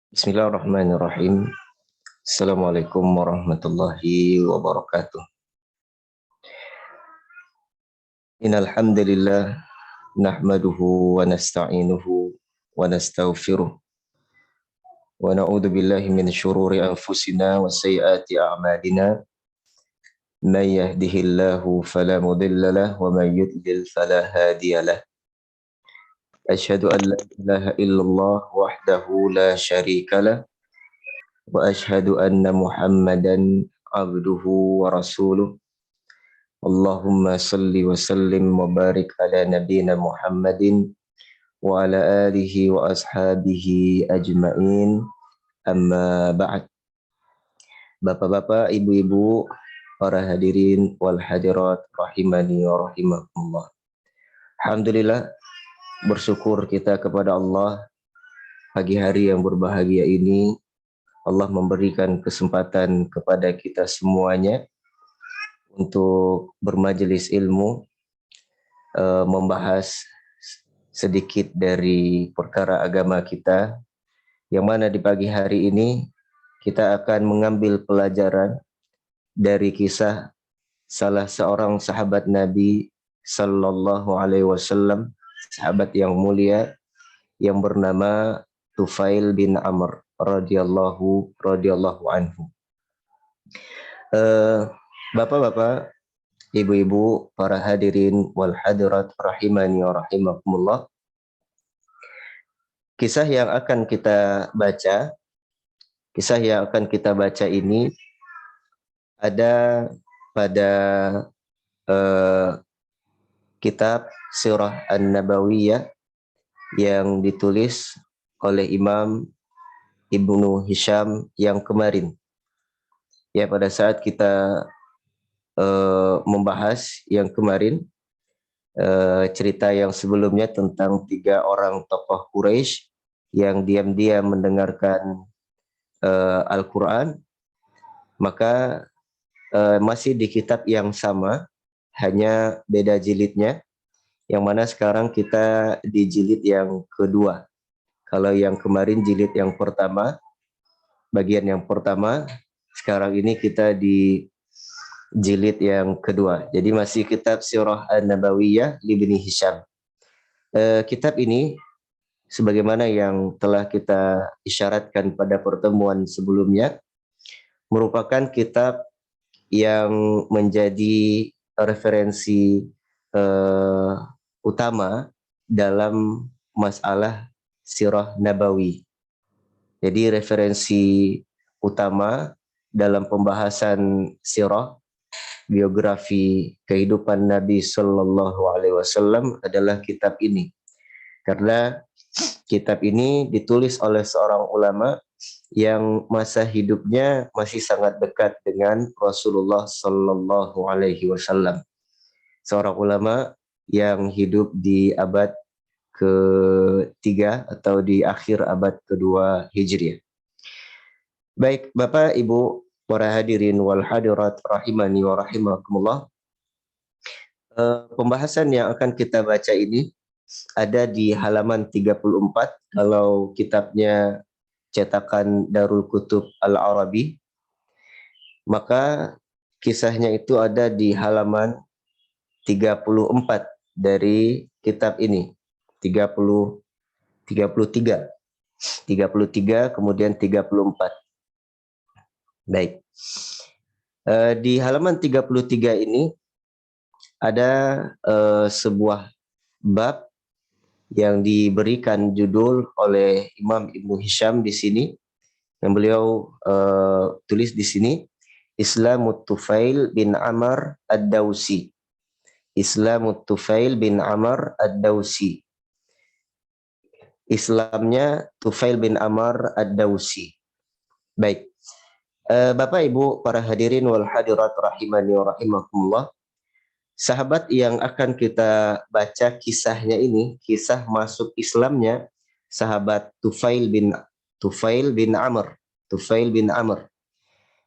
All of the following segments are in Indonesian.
Bismillahirrahmanirrahim. Assalamualaikum warahmatullahi wabarakatuh. Innal hamdalillah nahmaduhu wa nasta'inuhu wa nastaghfiruh wa na'udzu billahi min syururi anfusina wa sayyiati a'malina. May yahdihillahu fala mudilla lahu wa may yudlil fala hadiya lahu. Asyhadu an la ilaha illallah wahdahu la syarika lahu wa asyhadu anna Muhammadan abduhu wa rasuluh. Allahumma salli wa sallim wa barik ala nabiyyina Muhammadin wa ala alihi wa ashabihi ajma'in, amma ba'd. Bapak-bapak, ibu-ibu, para hadirin wal hadirat rahimani wa rahimakumullah. Alhamdulillah, bersyukur kita kepada Allah pagi hari yang berbahagia ini. Allah memberikan kesempatan kepada kita semuanya untuk bermajelis ilmu, membahas sedikit dari perkara agama kita, yang mana di pagi hari ini kita akan mengambil pelajaran dari kisah salah seorang sahabat Nabi Sallallahu Alaihi Wasallam, sahabat yang mulia yang bernama Tufail bin Amr radhiyallahu anhu. Bapak-bapak, ibu-ibu, para hadirin wal hadirat rahimani wa rahimakumullah. Kisah yang akan kita baca ini ada pada kitab Sirah An-Nabawiyah yang ditulis oleh Imam Ibnu Hisham yang kemarin. Ya, pada saat kita membahas yang kemarin, cerita yang sebelumnya tentang 3 orang tokoh Quraisy yang diam-diam mendengarkan Al-Quran, maka masih di kitab yang sama, hanya beda jilidnya, yang mana sekarang kita di jilid yang kedua. Kalau yang kemarin jilid yang pertama, bagian yang pertama, sekarang ini kita di jilid yang kedua. Jadi masih kitab Sirah An-Nabawiyah Ibnu Hisham. Kitab ini sebagaimana yang telah kita isyaratkan pada pertemuan sebelumnya, merupakan kitab yang menjadi referensi utama dalam masalah Sirah Nabawi. Jadi referensi utama dalam pembahasan sirah, biografi kehidupan Nabi Sallallahu Alaihi Wasallam adalah kitab ini, karena kitab ini ditulis oleh seorang ulama yang masa hidupnya masih sangat dekat dengan Rasulullah Sallallahu Alaihi Wasallam, seorang ulama yang hidup di abad ke-3 atau di akhir abad ke-2 Hijriah. Baik, Bapak, Ibu, para hadirin wal hadirat rahimani wa rahimakumullah. Pembahasan yang akan kita baca ini ada di halaman 34 kalau kitabnya cetakan Darul Kutub Al-Arabi. Maka kisahnya itu ada di halaman 34 dari kitab ini. 33 kemudian 34. Baik. Di halaman 33 ini ada sebuah bab yang diberikan judul oleh Imam Ibnu Hisham di sini, yang beliau tulis di sini, Islamut Tufail bin Amr Ad-Dawsi. Islamut Tufail bin Amr Ad-Dawsi. Islamnya Tufail bin Amr Ad-Dawsi. Baik. Bapak Ibu para hadirin wal hadirat rahimani wa rahimakumullah. Sahabat yang akan kita baca kisahnya ini, kisah masuk Islamnya sahabat Tufail bin Amr.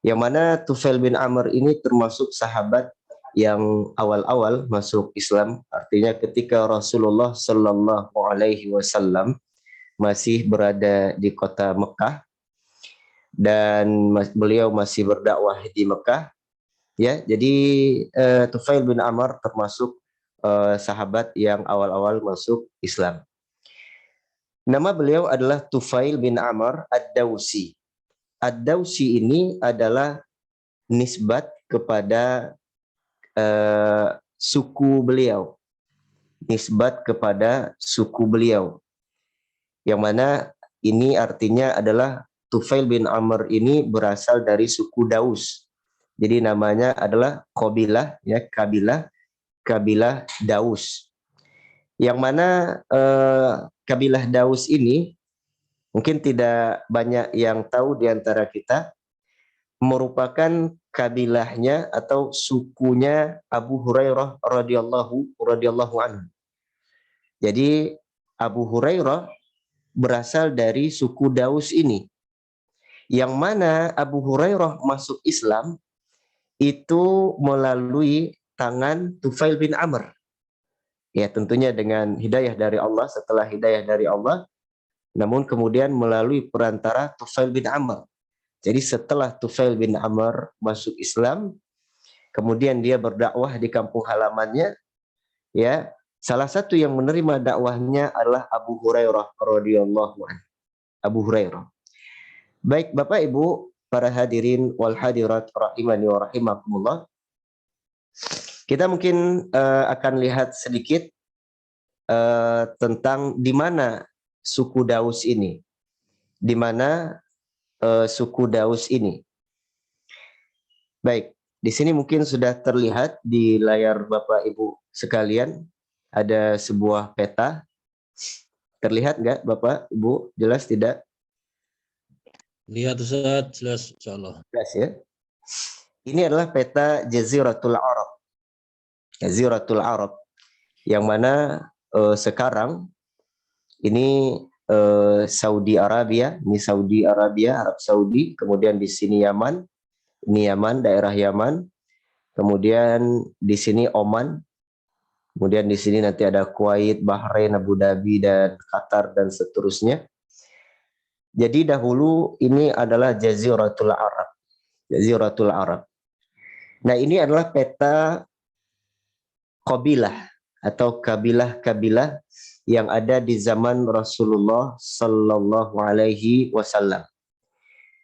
Yang mana Tufail bin Amr ini termasuk sahabat yang awal-awal masuk Islam, artinya ketika Rasulullah Sallallahu Alaihi Wasallam masih berada di kota Mekah, dan beliau masih berdakwah di Mekah. Ya, jadi Tufail bin Amr termasuk sahabat yang awal-awal masuk Islam. Nama beliau adalah Tufail bin Amr Ad-Dausi. Ad-Dausi ini adalah nisbat kepada suku beliau. Nisbat kepada suku beliau. Yang mana ini artinya adalah Tufail bin Amr ini berasal dari suku Daus. Jadi namanya adalah kabilah, ya, kabilah Daus. Yang mana kabilah Daus ini mungkin tidak banyak yang tahu di antara kita, merupakan kabilahnya atau sukunya Abu Hurairah radhiyallahu anhu. Jadi Abu Hurairah berasal dari suku Daus ini. Yang mana Abu Hurairah masuk Islam itu melalui tangan Tufail bin Amr. Ya, tentunya dengan hidayah dari Allah, setelah hidayah dari Allah, namun kemudian melalui perantara Tufail bin Amr. Jadi setelah Tufail bin Amr masuk Islam, kemudian dia berdakwah di kampung halamannya, ya, salah satu yang menerima dakwahnya adalah Abu Hurairah radhiyallahu anhu. Abu Hurairah. Baik Bapak Ibu, para hadirin wal hadirat rahimani wa rahimakumullah. Kita mungkin akan lihat sedikit tentang di mana suku Daus ini. Di mana suku Daus ini. Baik, di sini mungkin sudah terlihat di layar Bapak Ibu sekalian ada sebuah peta. Terlihat nggak Bapak Ibu? Jelas tidak? Lihat Ustaz, jelas insyaallah. Jelas ya. Ini adalah peta Jaziratul Arab. Jaziratul Arab yang mana sekarang ini Saudi Arabia, ini Saudi Arabia, Arab Saudi, kemudian di sini Yaman, ini Yaman, daerah Yaman, kemudian di sini Oman, kemudian di sini nanti ada Kuwait, Bahrain, Abu Dhabi, dan Qatar, dan seterusnya. Jadi dahulu ini adalah Jaziratul Arab. Jaziratul Arab. Nah, ini adalah peta kabilah atau kabilah-kabilah yang ada di zaman Rasulullah Sallallahu Alaihi Wasallam.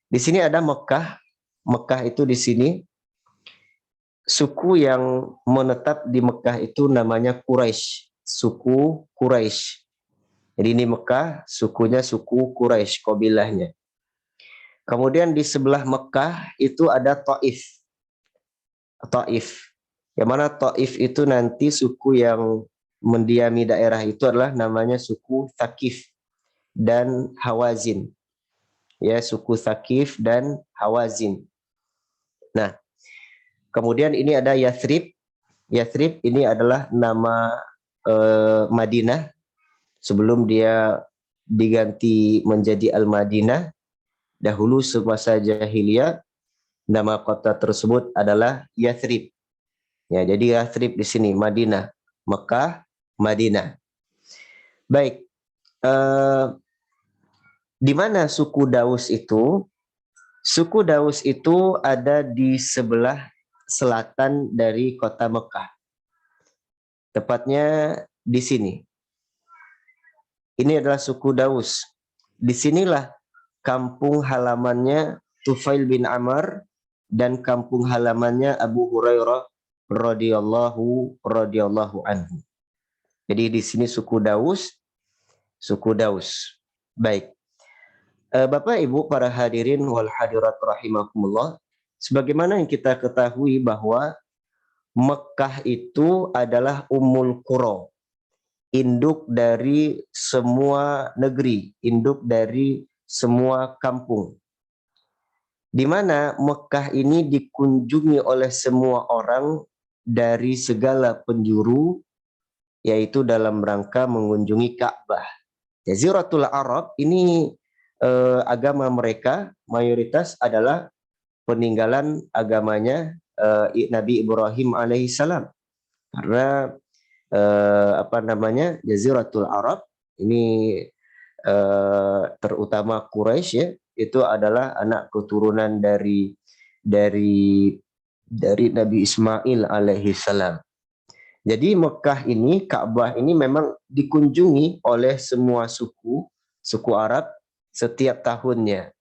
Di sini ada Mekah. Mekah itu di sini. Suku yang menetap di Mekah itu namanya Quraisy. Suku Quraisy. Jadi ini Mekah, sukunya suku Quraisy, kabilahnya. Kemudian di sebelah Mekah itu ada Taif. Taif. Yang mana Taif itu nanti suku yang mendiami daerah itu adalah namanya suku Thaqif dan Hawazin. Ya, suku Thaqif dan Hawazin. Nah, kemudian ini ada Yathrib. Yathrib ini adalah nama Madinah sebelum dia diganti menjadi Al-Madinah. Dahulu semasa jahiliyah nama kota tersebut adalah Yathrib. Ya, jadi Yathrib di sini Madinah, Mekah, Madinah. Baik, di mana suku Daus itu? Suku Daus itu ada di sebelah selatan dari kota Mekah. Tepatnya di sini. Ini adalah suku Daus. Disinilah kampung halamannya Tufail bin Amr dan kampung halamannya Abu Hurairah radhiyallahu anhu. Jadi di sini suku Daus, suku Daus. Baik. Bapak Ibu para hadirin wal hadirat rahimakumullah, sebagaimana yang kita ketahui bahwa Mekah itu adalah Ummul Qura, induk dari semua negeri, induk dari semua kampung. Di mana Mekah ini dikunjungi oleh semua orang dari segala penjuru, yaitu dalam rangka mengunjungi Ka'bah. Jaziratul Arab ini agama mereka mayoritas adalah peninggalan agamanya Nabi Ibrahim alaihissalam. Karena Jaziratul Arab ini terutama Quraisy, ya, itu adalah anak keturunan dari Nabi Ismail alaihi salam. Jadi Mekah ini, Ka'bah ini memang dikunjungi oleh semua suku Arab setiap tahunnya.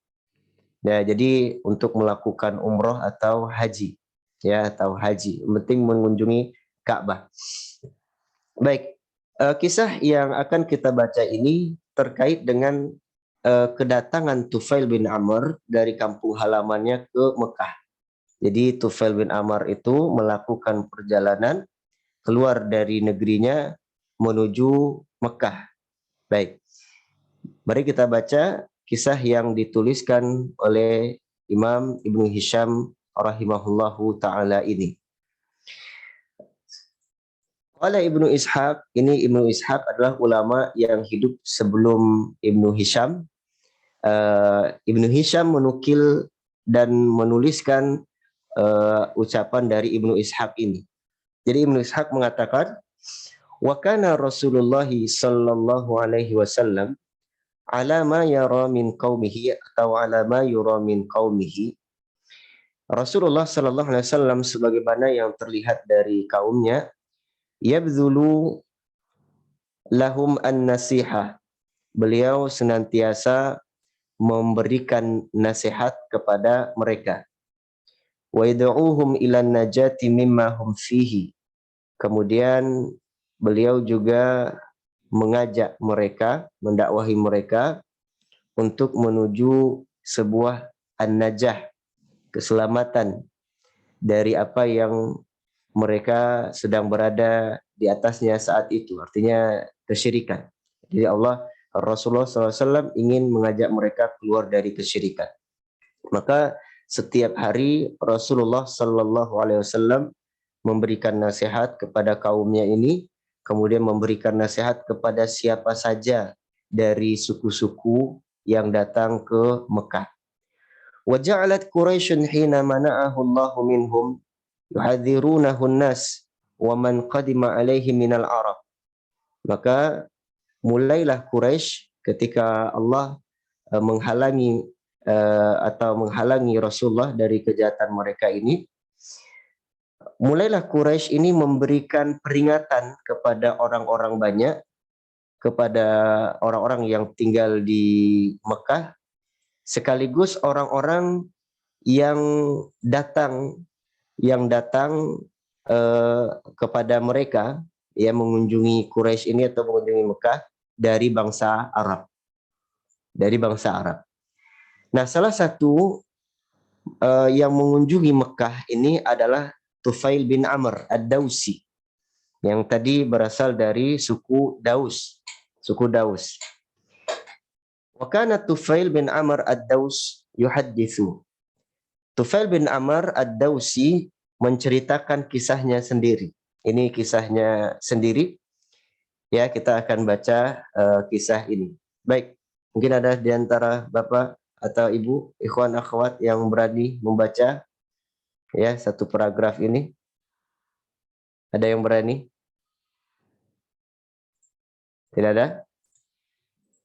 Ya, jadi untuk melakukan umroh atau haji, ya, atau haji, penting mengunjungi Ka'bah. Baik, kisah yang akan kita baca ini terkait dengan kedatangan Tufail bin Amr dari kampung halamannya ke Mekah. Jadi Tufail bin Amr itu melakukan perjalanan keluar dari negerinya menuju Mekah. Baik, mari kita baca kisah yang dituliskan oleh Imam Ibnu Hisham rahimahullahu ta'ala ini. Qala Ibnu Ishaq, ini Ibnu Ishaq adalah ulama yang hidup sebelum Ibnu Hisham. Ibnu Hisham menukil dan menuliskan ucapan dari Ibnu Ishaq ini. Jadi Ibnu Ishaq mengatakan, wa kana Rasulullah sallallahu alaihi wasallam ala ma yara min qaumihi atau ala ma yura min qaumihi. Rasulullah sallallahu alaihi wasallam sebagaimana yang terlihat dari kaumnya, yabdhulu lahum an-nasihah. Beliau senantiasa memberikan nasihat kepada mereka. Wa yad'uuhum ilan najati mimma hum fihi. Kemudian beliau juga mengajak mereka, mendakwahi mereka untuk menuju sebuah an-najah, keselamatan dari apa yang mereka sedang berada di atasnya saat itu, artinya kesyirikan. Jadi Rasulullah SAW ingin mengajak mereka keluar dari kesyirikan. Maka setiap hari Rasulullah SAW memberikan nasihat kepada kaumnya ini, kemudian memberikan nasihat kepada siapa saja dari suku-suku yang datang ke Mekah. Wa ja'alat Quraisyun hina mana'ahu Allahu minhum yuhadzirunahu an-nas wa man qadima alaihi minal Arab. Maka mulailah Quraisy ketika Allah menghalangi Rasulullah dari kejahatan mereka ini. Mulailah Quraisy ini memberikan peringatan kepada orang-orang banyak, kepada orang-orang yang tinggal di Mekah, sekaligus orang-orang yang datang kepada mereka, yang mengunjungi Quraisy ini atau mengunjungi Mekah dari bangsa Arab. Nah, salah satu yang mengunjungi Mekah ini adalah Tufail bin Amr ad-Dausi, yang tadi berasal dari suku Daus. Wa kana Tufail bin Amr ad-Daus yuhadditsu. Tufail bin Amr ad-Dausi menceritakan kisahnya sendiri. Ini kisahnya sendiri. Ya, kita akan baca kisah ini. Baik, mungkin ada di antara Bapak atau Ibu, ikhwan akhwat yang berani membaca ya satu paragraf ini. Ada yang berani? Tidak ada?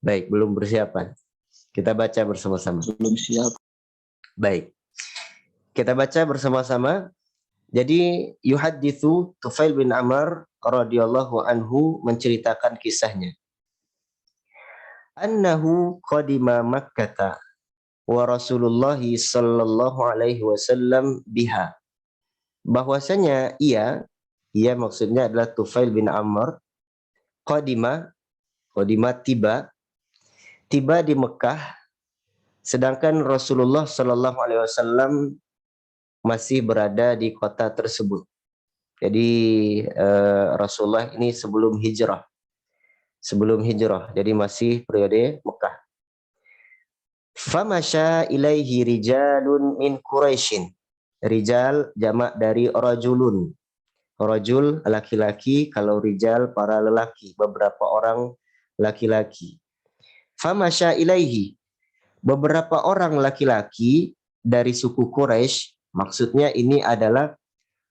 Baik, belum persiapan. Kita baca bersama-sama. Belum siap. Baik. Kita baca bersama-sama. Jadi yuhadditsu Tufail bin Amr radhiyallahu anhu menceritakan kisahnya. Annahu qadima Makkah wa Rasulullah sallallahu alaihi wasallam biha. Bahwasanya ia maksudnya adalah Tufail bin Amr, qadima tiba di Mekah, sedangkan Rasulullah sallallahu alaihi wasallam masih berada di kota tersebut. Jadi Rasulullah ini sebelum hijrah, jadi masih periode Mekah. Famasya ilaihi rijalun min Quraisyin. Rijal jamak dari rajulun. Rajul laki-laki, kalau rijal para lelaki, beberapa orang laki-laki. Famasya ilaihi, beberapa orang laki-laki dari suku Quraisy, maksudnya ini adalah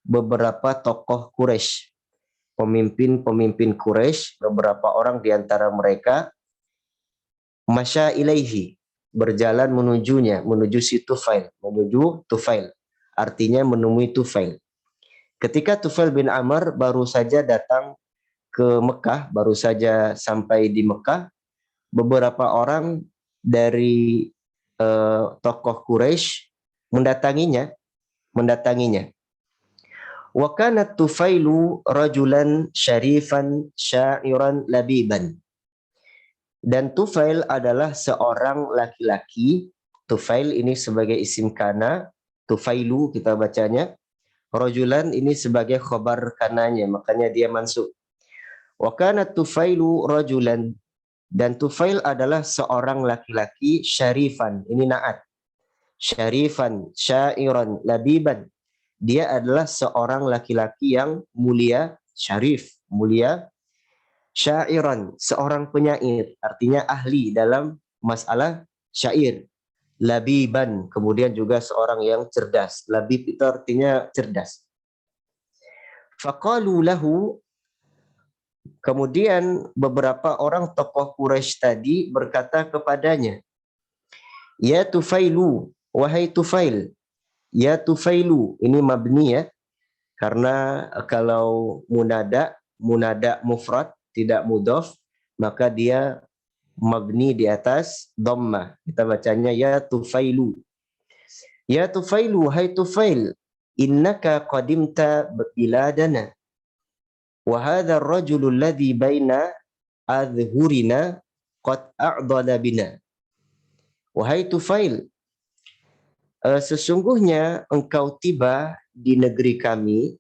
beberapa tokoh Quraisy, pemimpin Quraisy, beberapa orang di antara mereka masya ilaihi, berjalan menuju si Tufail, menuju Tufail. Artinya menemui Tufail. Ketika Tufail bin Amr baru saja datang ke Mekah, baru saja sampai di Mekah, beberapa orang dari tokoh Quraisy mendatanginya. Wa kana Tufailu rajulan syarifan sya'iran labiban. Dan Tufail adalah seorang laki-laki. Tufail ini sebagai isim kana, Tufailu kita bacanya. Rajulan ini sebagai khobar kananya, makanya dia mansub. Wa kana Tufailu rajulan, dan Tufail adalah seorang laki-laki syarifan, ini naat. Syarifan, syairan, labiban. Dia adalah seorang laki-laki yang mulia, syarif, mulia. Syairan, seorang penyair, artinya ahli dalam masalah syair. Labiban, kemudian juga seorang yang cerdas. Labib itu artinya cerdas. Faqalu lahu, kemudian beberapa orang tokoh Quraisy tadi berkata kepadanya, ya Tufailu, wahai Tufail. Ya Tufailu, ini mabni ya, karena kalau munada mufrad tidak mudhaf, maka dia mabni di atas dhammah. Kita bacanya ya Tufailu. Ya Tufailu, hai Tufail, innaka qadimta biladana wa hadha ar-rajulu alladhi baina adhhurina qad a'dala bina. Wahai Tufail, sesungguhnya engkau tiba di negeri kami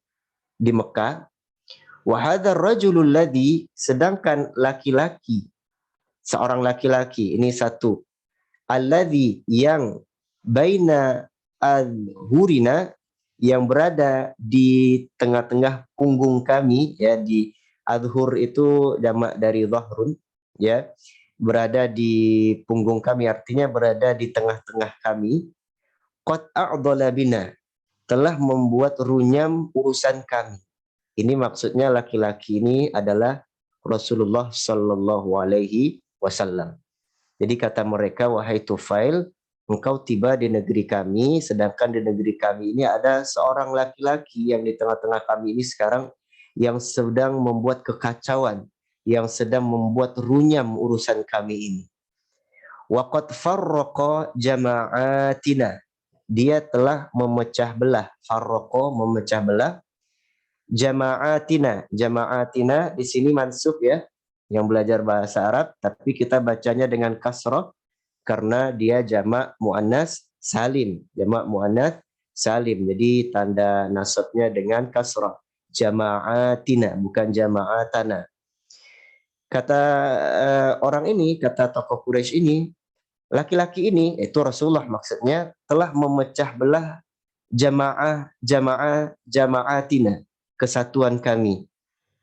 di Mekah. Wa hadzal rajulul ladzi, sedangkan laki-laki, seorang laki-laki ini satu, alladzi yang baina adhurina, yang berada di tengah-tengah punggung kami, ya, di adhur itu jamak dari dhahrun, ya, berada di punggung kami artinya berada di tengah-tengah kami. Qad a'dala bina, telah membuat runyam urusan kami. Ini maksudnya laki-laki ini adalah Rasulullah Sallallahu Alaihi Wasallam. Jadi kata mereka, wahai Tufail, engkau tiba di negeri kami, sedangkan di negeri kami ini ada seorang laki-laki yang di tengah-tengah kami ini sekarang yang sedang membuat kekacauan, yang sedang membuat runyam urusan kami ini. Wa qad farraqa jama'atina, dia telah memecah belah, farraqa memecah belah, jama'atina. Jama'atina di sini mansub ya, yang belajar bahasa Arab, tapi kita bacanya dengan kasrah karena dia jamak muannas salim, jamak muannas salim. Jadi tanda nasabnya dengan kasrah. Jama'atina, bukan jama'atana. Kata orang ini, kata tokoh Quraisy ini, laki-laki ini, itu Rasulullah maksudnya, telah memecah belah jama'atina, kesatuan kami,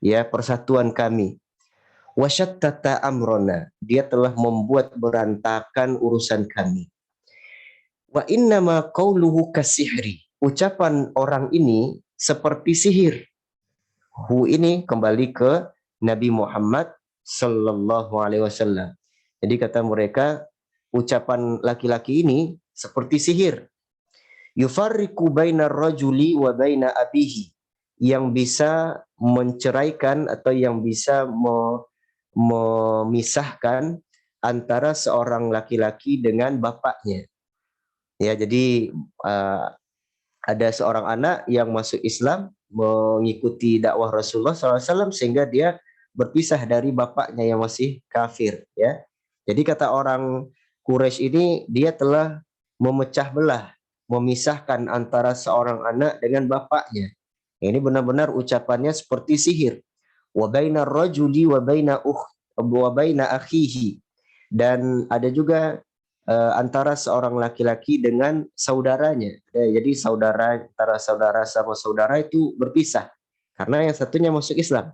ya, persatuan kami. Wasyattata amrona, dia telah membuat berantakan urusan kami. Wa innama qauluhu kasihri, ucapan orang ini seperti sihir. Hu ini kembali ke Nabi Muhammad sallallahu alaihi wasallam. Jadi kata mereka, ucapan laki-laki ini seperti sihir. Yufarriqu bainar rajuli wa baina abihi, yang bisa menceraikan atau yang bisa memisahkan antara seorang laki-laki dengan bapaknya. Ya, jadi ada seorang anak yang masuk Islam, mengikuti dakwah Rasulullah SAW sehingga dia berpisah dari bapaknya yang masih kafir. Ya, jadi kata orang Quraisy ini, dia telah memecah belah, memisahkan antara seorang anak dengan bapaknya. Ini benar-benar ucapannya seperti sihir. Wa baina rajuli wa baina akhihi, dan ada juga antara seorang laki-laki dengan saudaranya. Jadi saudara, antara saudara sama saudara itu berpisah karena yang satunya masuk Islam.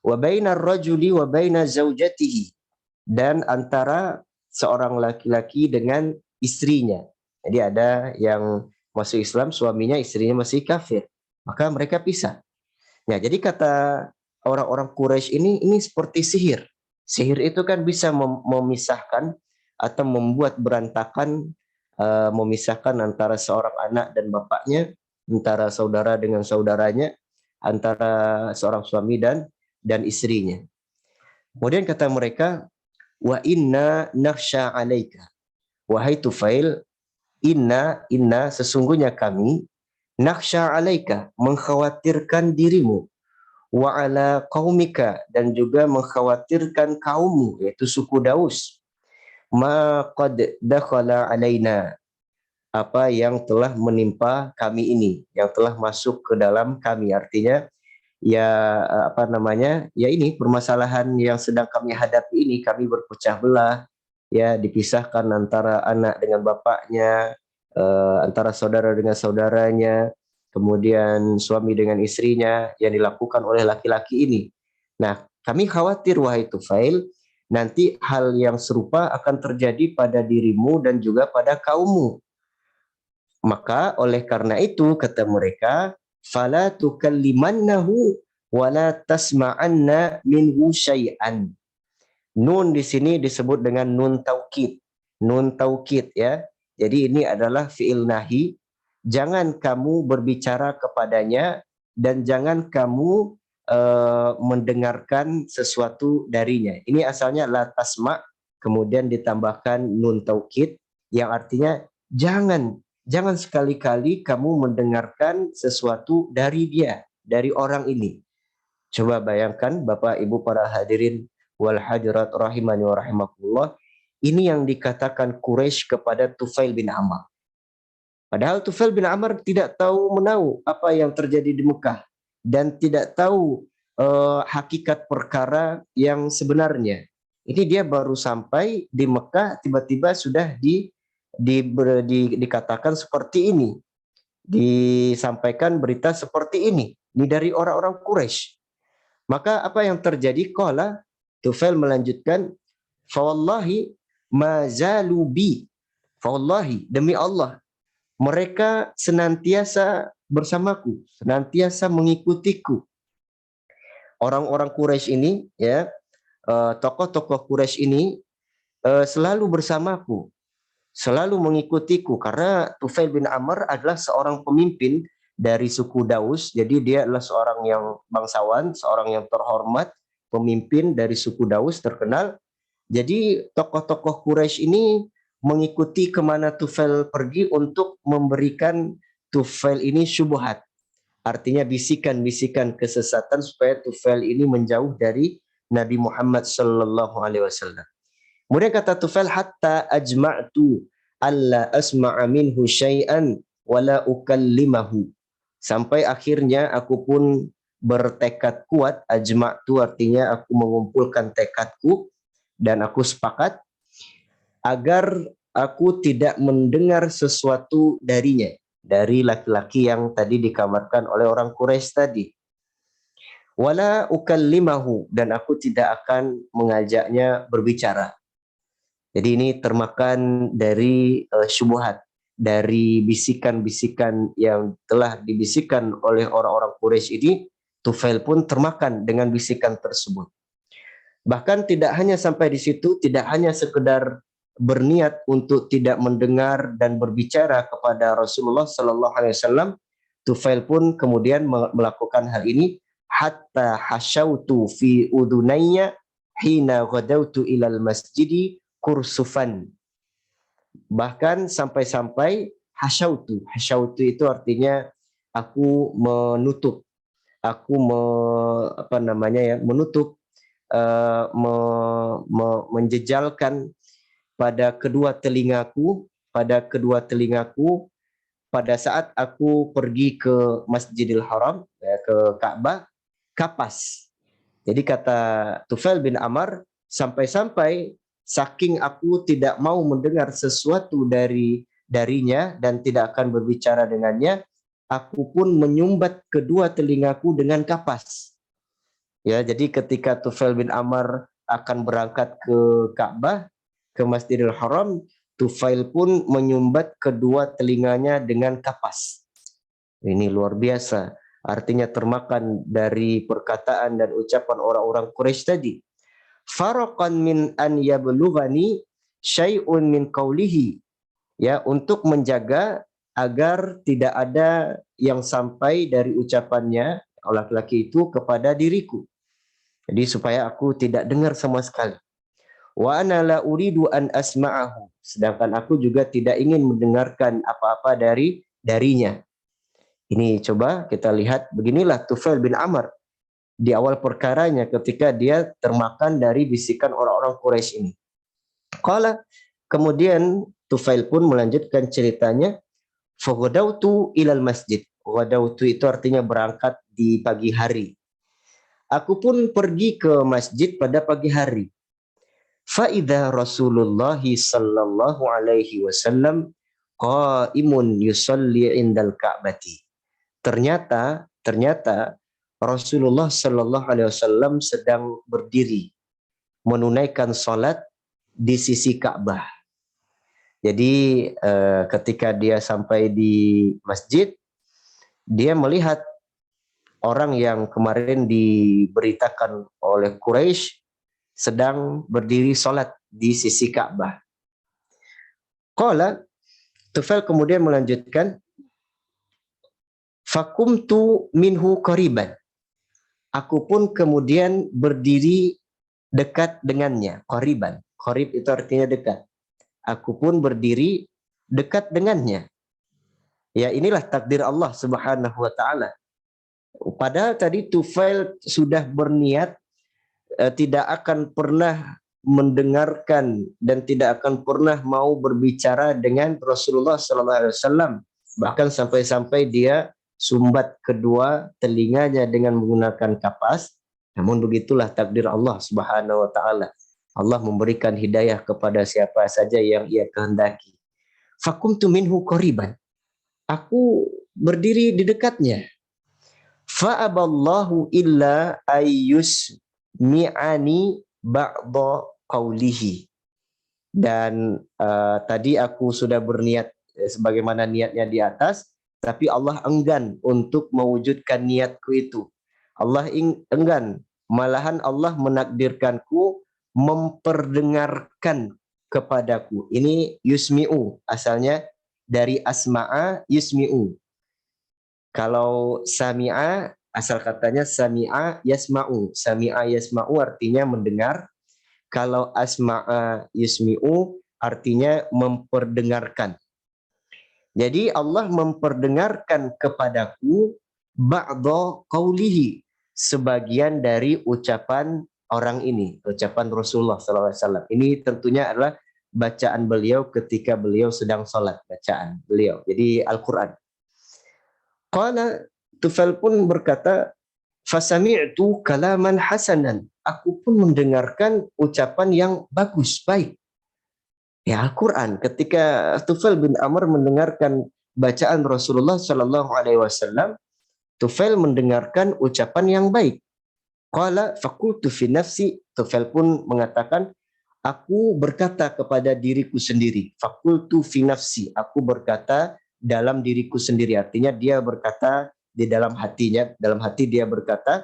Wa baina rajuli wa baina zaujatihi, dan antara seorang laki-laki dengan istrinya. Jadi ada yang masuk Islam, suaminya, istrinya masih kafir, maka mereka pisah. Nah, jadi kata orang-orang Quraisy ini seperti sihir. Sihir itu kan bisa memisahkan atau membuat berantakan, memisahkan antara seorang anak dan bapaknya, antara saudara dengan saudaranya, antara seorang suami dan istrinya. Kemudian kata mereka, wa inna nakhsha alaika. Wahai Tufail, inna sesungguhnya kami nakhsha alaika mengkhawatirkan dirimu, wa ala qaumika dan juga mengkhawatirkan kaummu yaitu suku Daus, ma qad dakhala alaina apa yang telah menimpa kami ini, yang telah masuk ke dalam kami. Artinya ya ya ini permasalahan yang sedang kami hadapi ini, kami berpecah belah, ya dipisahkan antara anak dengan bapaknya, antara saudara dengan saudaranya, kemudian suami dengan istrinya yang dilakukan oleh laki-laki ini. Nah, kami khawatir wahai Tufail, nanti hal yang serupa akan terjadi pada dirimu dan juga pada kaummu. Maka oleh karena itu kata mereka, fala tukallimannahu wala tasma'anna minhu syai'an. Nun di sini disebut dengan nun taukid. Nun taukid ya. Jadi ini adalah fi'il nahi. Jangan kamu berbicara kepadanya dan jangan kamu mendengarkan sesuatu darinya. Ini asalnya la tasma' kemudian ditambahkan nun taukid yang artinya jangan sekali-kali kamu mendengarkan sesuatu dari dia, dari orang ini. Coba bayangkan Bapak Ibu para hadirin wal hadirat rahimani wa rahimakumullah, ini yang dikatakan Quraisy kepada Tufail bin Amr. Padahal Tufail bin Amr tidak tahu menahu apa yang terjadi di Mekah dan tidak tahu hakikat perkara yang sebenarnya. Ini dia baru sampai di Mekah, tiba-tiba sudah dikatakan seperti ini, disampaikan berita seperti ini dari orang-orang Quraisy. Maka apa yang terjadi? Qala Tufail melanjutkan, fa wallahi ma zalu bi, fa wallahi demi Allah mereka senantiasa bersamaku, senantiasa mengikutiku. Orang-orang Quraisy ini ya, tokoh-tokoh Quraisy ini selalu bersamaku, selalu mengikutiku, karena Tufail bin Amr adalah seorang pemimpin dari suku Daus. Jadi dia adalah seorang yang bangsawan, seorang yang terhormat, pemimpin dari suku Daus terkenal. Jadi tokoh-tokoh Quraisy ini mengikuti kemana Tufail pergi untuk memberikan Tufail ini syubhat. Artinya bisikan-bisikan kesesatan supaya Tufail ini menjauh dari Nabi Muhammad sallallahu alaihi wasallam. Kemudian kata Tufail, hatta ajma'tu alla asma'a minhu syai'an wala ukallimahu. Sampai akhirnya aku pun bertekad kuat, ajma'tu artinya aku mengumpulkan tekadku dan aku sepakat agar aku tidak mendengar sesuatu darinya, dari laki-laki yang tadi dikabarkan oleh orang Quraisy tadi. Wala ukallimahu, dan aku tidak akan mengajaknya berbicara. Jadi ini termakan dari syubhat, dari bisikan-bisikan yang telah dibisikkan oleh orang-orang Quraisy ini. Tufail pun termakan dengan bisikan tersebut. Bahkan tidak hanya sampai di situ, tidak hanya sekedar berniat untuk tidak mendengar dan berbicara kepada Rasulullah Sallallahu Alaihi Wasallam, Tufail pun kemudian melakukan hal ini. Hatta hasyautu fi udunayya hina ghadautu ilal masjidi kursufan. Bahkan sampai-sampai hasyautu itu artinya aku menutup, aku menutup, menjejalkan pada kedua telingaku pada saat aku pergi ke Masjidil Haram, ke Ka'bah, kapas. Jadi kata Tufail bin Amr, sampai-sampai saking aku tidak mau mendengar sesuatu darinya dan tidak akan berbicara dengannya, aku pun menyumbat kedua telingaku dengan kapas. Ya, jadi ketika Tufail bin Amr akan berangkat ke Ka'bah, ke Masjidil Haram, Tufail pun menyumbat kedua telinganya dengan kapas. Ini luar biasa. Artinya termakan dari perkataan dan ucapan orang-orang Quraisy tadi. Faraqan min an yablughani syai'un min qawlihi, ya, untuk menjaga agar tidak ada yang sampai dari ucapannya laki-laki itu kepada diriku. Jadi supaya aku tidak dengar sama sekali. Wa ana la uridu an asma'ahu, sedangkan aku juga tidak ingin mendengarkan apa-apa darinya. Ini coba kita lihat, beginilah Tufail bin Amr di awal perkaranya ketika dia termakan dari bisikan orang-orang Quraisy ini. Qala, kemudian Tufail pun melanjutkan ceritanya, faghadawtu ilal masjid. Ghadawtu itu artinya berangkat di pagi hari. Aku pun pergi ke masjid pada pagi hari. Fa'idha Rasulullah sallallahu alaihi wasallam qaimun yusalli indal Ka'bati. Ternyata Rasulullah sallallahu alaihi wasallam sedang berdiri menunaikan salat di sisi Ka'bah. Jadi ketika dia sampai di masjid, dia melihat orang yang kemarin diberitakan oleh Quraisy sedang berdiri salat di sisi Ka'bah. Qala, Tufail kemudian melanjutkan, fakumtu minhu qariban. Aku pun kemudian berdiri dekat dengannya. Qariban. Qarib itu artinya dekat. Aku pun berdiri dekat dengannya. Ya, inilah takdir Allah Subhanahu wa taala. Padahal tadi Tufail sudah berniat tidak akan pernah mendengarkan dan tidak akan pernah mau berbicara dengan Rasulullah sallallahu alaihi wasallam. Bahkan sampai-sampai dia sumbat kedua telinganya dengan menggunakan kapas. Namun begitulah takdir Allah Subhanahu wa taala. Allah memberikan hidayah kepada siapa saja yang ia kehendaki. Fakumtu minhu qariban. Aku berdiri di dekatnya. Fa'aballahu illa ayyus mi'ani ba'da qawlihi. Dan tadi aku sudah berniat sebagaimana niatnya di atas, tapi Allah enggan untuk mewujudkan niatku itu. Allah enggan, malahan Allah menakdirkanku memperdengarkan kepadaku. Ini yusmi'u, asalnya dari asma'a yusmi'u. Kalau sami'a, asal katanya sami'a yasma'u. Sami'a yasma'u artinya mendengar. Kalau asma'a yusmi'u artinya memperdengarkan. Jadi Allah memperdengarkan kepadaku ba'da qawlihi, sebagian dari ucapan orang ini, ucapan Rasulullah SAW. Ini tentunya adalah bacaan beliau ketika beliau sedang sholat, bacaan beliau. Jadi Al-Quran. Qala, Tufail pun berkata, fasami'tu kalaman hasanan. Aku pun mendengarkan ucapan yang bagus, baik. Ya, Al-Quran. Ketika Tufail bin Amr mendengarkan bacaan Rasulullah Sallallahu Alaihi Wasallam, Tufail mendengarkan ucapan yang baik. Qala fakultu fi nafsi. Tufail pun mengatakan, aku berkata kepada diriku sendiri. Fakultu fi nafsi. Aku berkata dalam diriku sendiri. Artinya dia berkata di dalam hatinya. Dalam hati dia berkata,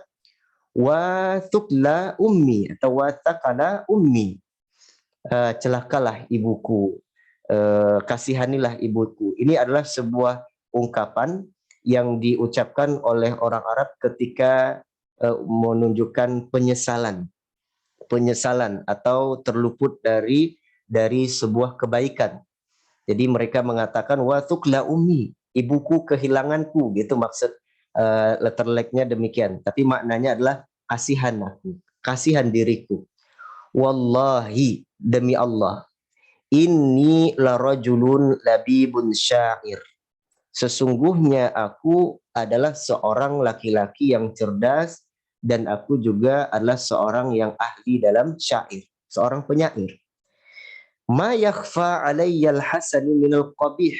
wa thukla ummi atau wa takala ummi. Celakalah ibuku, kasihanilah ibuku. Ini adalah sebuah ungkapan yang diucapkan oleh orang Arab ketika menunjukkan penyesalan atau terluput dari sebuah kebaikan. Jadi mereka mengatakan wa thukla ummi, ibuku kehilanganku, gitu maksud letter like-nya demikian. Tapi maknanya adalah kasihan aku, kasihan diriku. Wallahi, demi Allah, inni larajulun labibun syair. Sesungguhnya aku adalah seorang laki-laki yang cerdas dan aku juga adalah seorang yang ahli dalam syair, seorang penyair. Ma yakhfa alayyal hasanu minal qabih,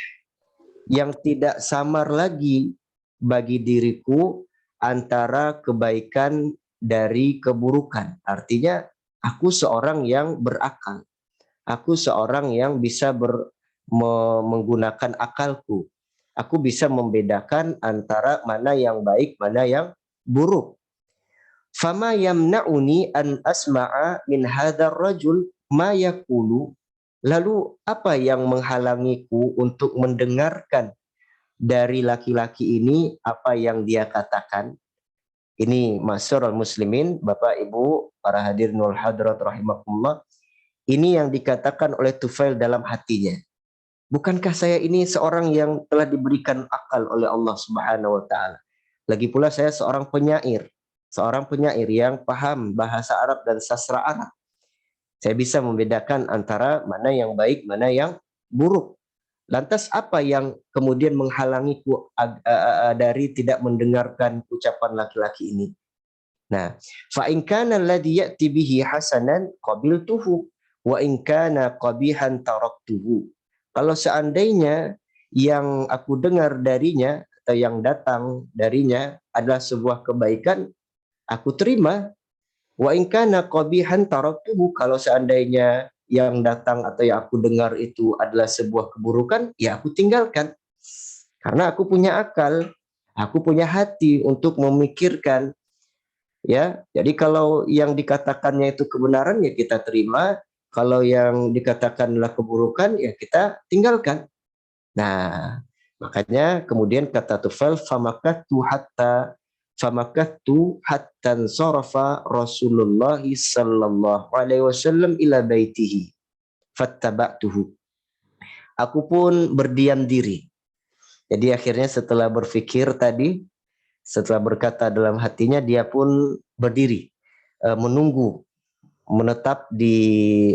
yang tidak samar lagi bagi diriku antara kebaikan dari keburukan. Artinya aku seorang yang berakal. Aku seorang yang bisa menggunakan akalku. Aku bisa membedakan antara mana yang baik, mana yang buruk. Fama yamna'uni an asma'a min hadzal rajul ma yaqulu. Lalu apa yang menghalangiku untuk mendengarkan dari laki-laki ini apa yang dia katakan? Ini masyarul muslimin, Bapak Ibu, para hadirin wal hadirat rahimakumullah. Ini yang dikatakan oleh Tufail dalam hatinya. Bukankah saya ini seorang yang telah diberikan akal oleh Allah Subhanahu wa taala? Lagi pula saya seorang penyair yang paham bahasa Arab dan sastra Arab. Saya bisa membedakan antara mana yang baik, mana yang buruk. Lantas apa yang kemudian menghalangiku dari tidak mendengarkan ucapan laki-laki ini? Nah, fa in kana alladhi ya'ti bihi hasanan qabiltuhu wa in kana qabihan taraktuhu. Kalau seandainya yang aku dengar darinya atau yang datang darinya adalah sebuah kebaikan, aku terima. Wa in kana qabihan taraktuhu. Kalau seandainya yang datang atau yang aku dengar itu adalah sebuah keburukan, ya aku tinggalkan. Karena aku punya akal, aku punya hati untuk memikirkan. Ya, jadi kalau yang dikatakannya itu kebenaran ya kita terima, kalau yang dikatakanlah keburukan ya kita tinggalkan. Nah, makanya kemudian kata Tufail, famakattu hatta sarafa Rasulullah sallallahu alaihi wasallam ila baitihi fattaba'tuhu. Aku pun berdiam diri. Jadi akhirnya setelah berpikir tadi, setelah berkata dalam hatinya, dia pun berdiri menunggu, menetap di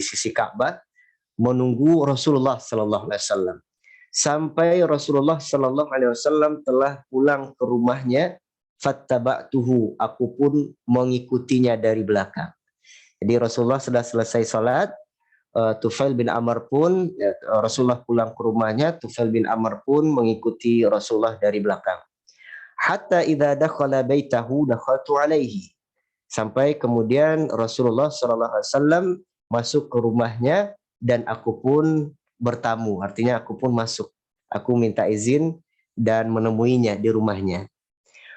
sisi Ka'bah, menunggu Rasulullah Sallallahu Alaihi Wasallam sampai Rasulullah Sallallahu Alaihi Wasallam telah pulang ke rumahnya. Fattaba'tuhu, aku pun mengikutinya dari belakang. Jadi Rasulullah sudah selesai salat, Tufail bin Amr pun, Rasulullah pulang ke rumahnya, Tufail bin Amr pun mengikuti Rasulullah dari belakang. Hatta idza dakhala baitahu dakhaltu alaihi. Sampai kemudian Rasulullah sallallahu alaihi wasallam masuk ke rumahnya dan aku pun bertamu, artinya aku pun masuk. Aku minta izin dan menemuinya di rumahnya.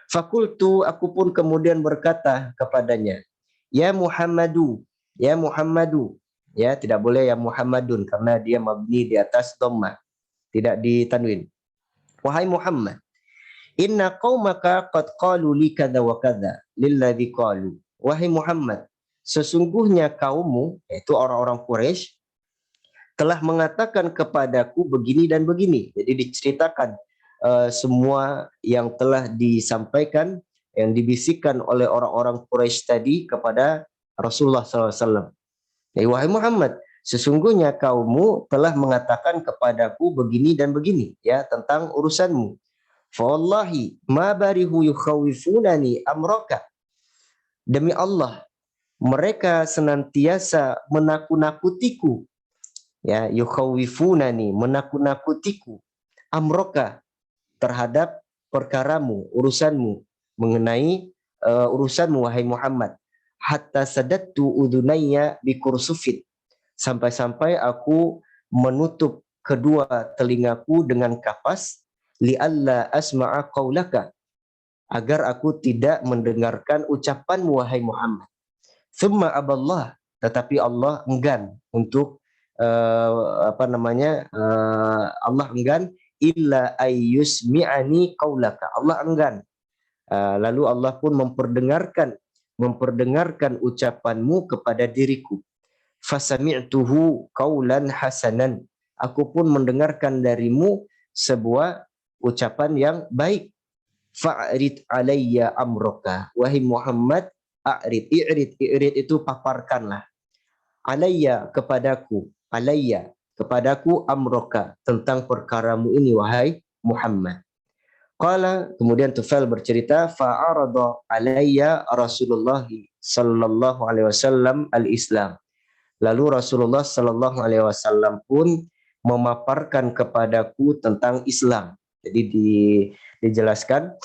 Fakultu, aku pun kemudian berkata kepadanya, ya Muhammadu, ya Muhammadu. Ya, tidak boleh ya Muhammadun karena dia mabni di atas dhammah, tidak ditanwin. Wahai Muhammad, inna qaumaka qad qalu li kadza wa kadza lilladzi qalu. Wahai Muhammad, sesungguhnya kaummu, yaitu orang-orang Quraisy, telah mengatakan kepadaku begini dan begini. Jadi diceritakan semua yang telah disampaikan, yang dibisikkan oleh orang-orang Quraisy tadi kepada Rasulullah SAW. Jadi, wahai Muhammad, sesungguhnya kaummu telah mengatakan kepadaku begini dan begini ya tentang urusanmu. Fawallahi ma barihu yukhawifunani amraka. Demi Allah, mereka senantiasa menakut-nakutiku. Ya, yukhawifunani, menakut-nakutiku. Amroka, terhadap perkaramu, urusanmu, mengenai urusanmu wahai Muhammad. Hatta sadattu udunayya bikursufit. Sampai-sampai aku menutup kedua telingaku dengan kapas, li'alla asma'a qaulaka, agar aku tidak mendengarkan ucapanmu wahai Muhammad. Thumma aballah, tetapi Allah enggan untuk Allah enggan illa ayyusmi'ani qaulaka. Allah enggan. Lalu Allah pun memperdengarkan ucapanmu kepada diriku. Fasami'tuhu qaulan hasanan. Aku pun mendengarkan darimu sebuah ucapan yang baik. Fa'rid alayya amroka. Wahai Muhammad, i'rid itu paparkanlah. Alayya, kepadaku amroka, tentang perkaramu ini wahai Muhammad. Qala, kemudian Tufail bercerita, fa'arada alayya Rasulullah sallallahu alaihi wasallam al-Islam. Lalu Rasulullah sallallahu alaihi wasallam pun memaparkan kepadaku tentang Islam. Jadi dijelaskan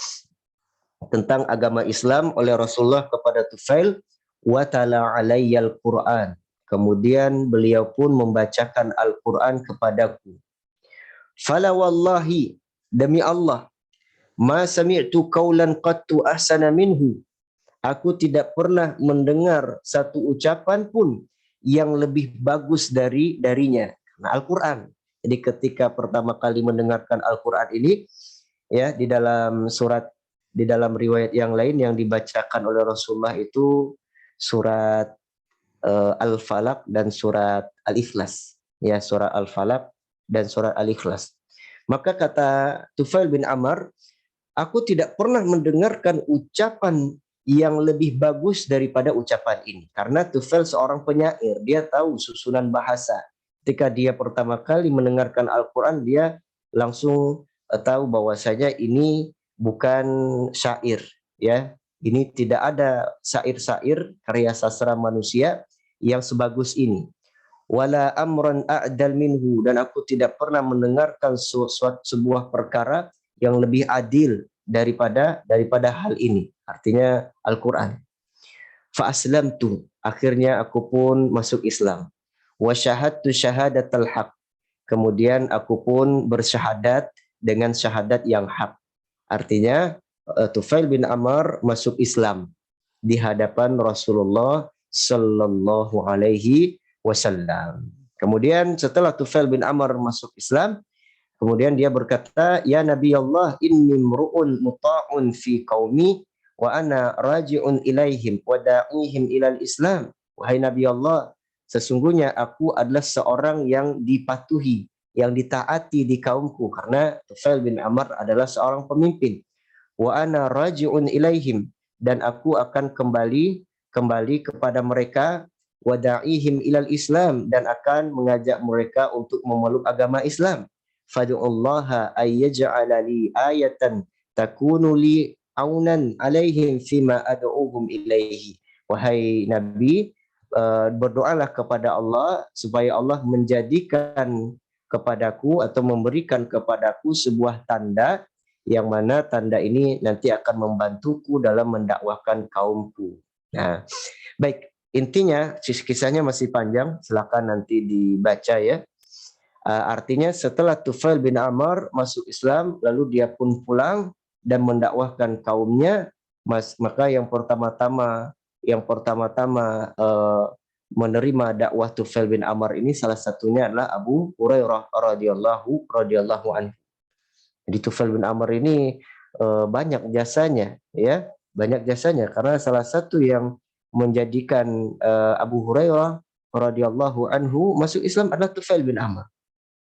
tentang agama Islam oleh Rasulullah kepada Tufail, wa tala alayyal Qur'an. Kemudian beliau pun membacakan Al-Qur'an kepadaku. Fala wallahi, demi Allah, ma sami'tu qaulan qattu ahsana minhu. Aku tidak pernah mendengar satu ucapan pun yang lebih bagus darinya, karena Al-Quran. Jadi ketika pertama kali mendengarkan Al-Quran ini, ya, di dalam riwayat yang lain yang dibacakan oleh Rasulullah itu surat Al-Falaq dan surat Al-Ikhlas. Ya, surat Al-Falaq dan surat Al-Ikhlas. Maka kata Tufail bin Amr, aku tidak pernah mendengarkan ucapan yang lebih bagus daripada ucapan ini. Karena Tufail seorang penyair, dia tahu susunan bahasa. Ketika dia pertama kali mendengarkan Al-Quran, dia langsung tahu bahwasanya ini bukan syair, ya. Ini tidak ada syair-syair karya sastra manusia yang sebagus ini. Wala amran a'dal minhu, dan aku tidak pernah mendengarkan sebuah perkara yang lebih adil daripada hal ini. Artinya Al-Quran. Fa aslamtu, akhirnya aku pun masuk Islam. Wa syahadtu syahadatal haq, kemudian aku pun bersyahadat dengan syahadat yang hak. Artinya Tufail bin Amr masuk Islam di hadapan Rasulullah sallallahu alaihi wasallam. Kemudian setelah Tufail bin Amr masuk Islam, kemudian dia berkata, "Ya Nabi Allah, inni mru'un muta'un fi qaumi wa ana raji'un ilaihim wa da'ihim ilal Islam." Wahai Nabi Allah, sesungguhnya aku adalah seorang yang dipatuhi, yang ditaati di kaumku, karena Tufail bin Amr adalah seorang pemimpin. Wa ana raji'un ilaihim, dan aku akan kembali kepada mereka, wa da'ihim ilal Islam, dan akan mengajak mereka untuk memeluk agama Islam. Fad'ullaha ayyaj'ala li ayatan takunu li aunan alaihim fima ad'uhum ilaihi. Wahai Nabi, berdoalah kepada Allah supaya Allah menjadikan kepadaku atau memberikan kepadaku sebuah tanda, yang mana tanda ini nanti akan membantuku dalam mendakwahkan kaumku. Nah, baik, intinya kisahnya masih panjang, silakan nanti dibaca ya. Artinya setelah Tufail bin Amr masuk Islam, lalu dia pun pulang dan mendakwahkan kaumnya, maka yang pertama-tama menerima dakwah Tufail bin Amr ini salah satunya adalah Abu Hurairah radhiyallahu anhu. Jadi Tufail bin Amr ini banyak jasanya, ya, banyak jasanya, karena salah satu yang menjadikan Abu Hurairah radhiyallahu anhu masuk Islam adalah Tufail bin Amr.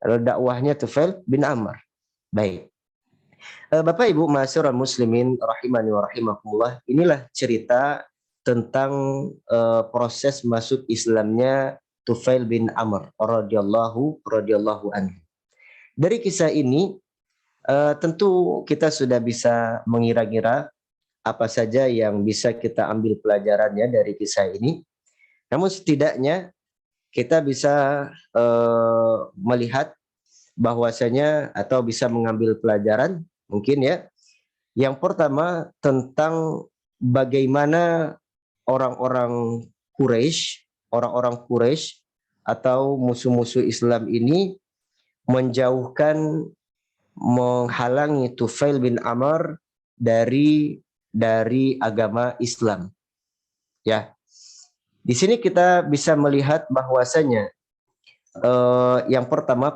Lalu dakwahnya Tufail bin Amr. Baik. Bapak Ibu ma'asyiral muslimin rahimani wa rahimakumullah, inilah cerita tentang proses masuk Islamnya Tufail bin Amr radhiyallahu anhu. Dari kisah ini tentu kita sudah bisa mengira-ngira apa saja yang bisa kita ambil pelajarannya dari kisah ini. Namun setidaknya kita bisa melihat bahwasanya atau bisa mengambil pelajaran mungkin ya. Yang pertama tentang bagaimana orang-orang Quraisy atau musuh-musuh Islam ini menghalangi Tufail bin Amr dari agama Islam. Ya. Di sini kita bisa melihat bahwasanya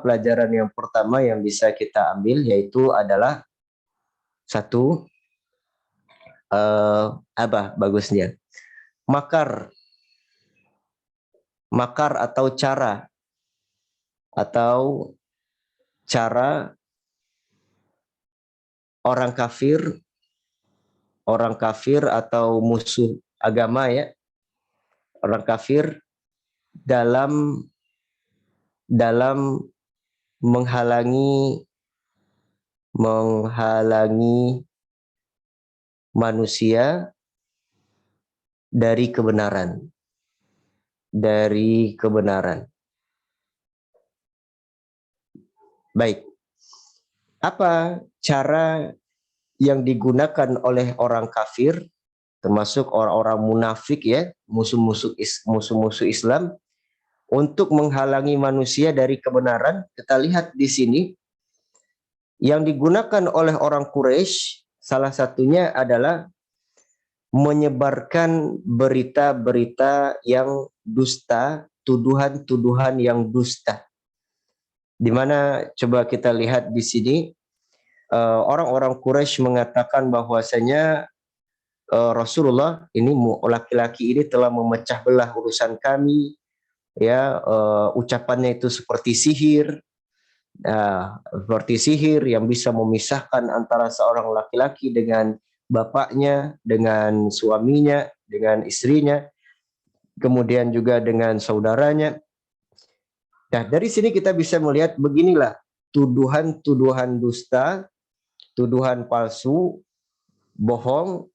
pelajaran yang pertama yang bisa kita ambil yaitu adalah satu, bagusnya makar atau cara orang kafir atau musuh agama, ya, orang kafir dalam menghalangi manusia dari kebenaran. Baik. Apa cara yang digunakan oleh orang kafir, termasuk orang-orang munafik, ya, musuh-musuh Islam, untuk menghalangi manusia dari kebenaran? Kita lihat di sini yang digunakan oleh orang Quraisy salah satunya adalah menyebarkan berita-berita yang dusta tuduhan-tuduhan yang dusta. Di mana coba kita lihat di sini orang-orang Quraisy mengatakan bahwasanya Rasulullah ini laki-laki ini telah memecah belah urusan kami, ya, ucapannya itu seperti sihir. Seperti sihir yang bisa memisahkan antara seorang laki-laki dengan bapaknya, dengan suaminya, dengan istrinya, kemudian juga dengan saudaranya. Nah, dari sini kita bisa melihat beginilah tuduhan-tuduhan dusta, tuduhan palsu, bohong,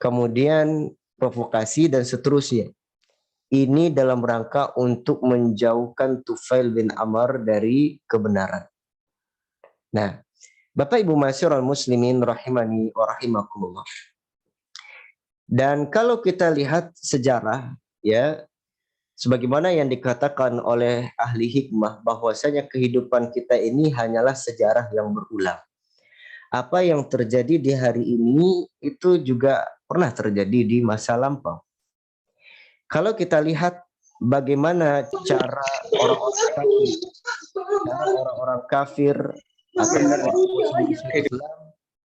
kemudian provokasi dan seterusnya. Ini dalam rangka untuk menjauhkan Tufail bin Amr dari kebenaran. Nah, Bapak Ibu Masyarul Muslimin rahimani wa rahimakumullah. Dan kalau kita lihat sejarah, ya, sebagaimana yang dikatakan oleh ahli hikmah bahwasanya kehidupan kita ini hanyalah sejarah yang berulang. Apa yang terjadi di hari ini itu juga pernah terjadi di masa lampau. Kalau kita lihat bagaimana cara orang-orang kafir atau Islam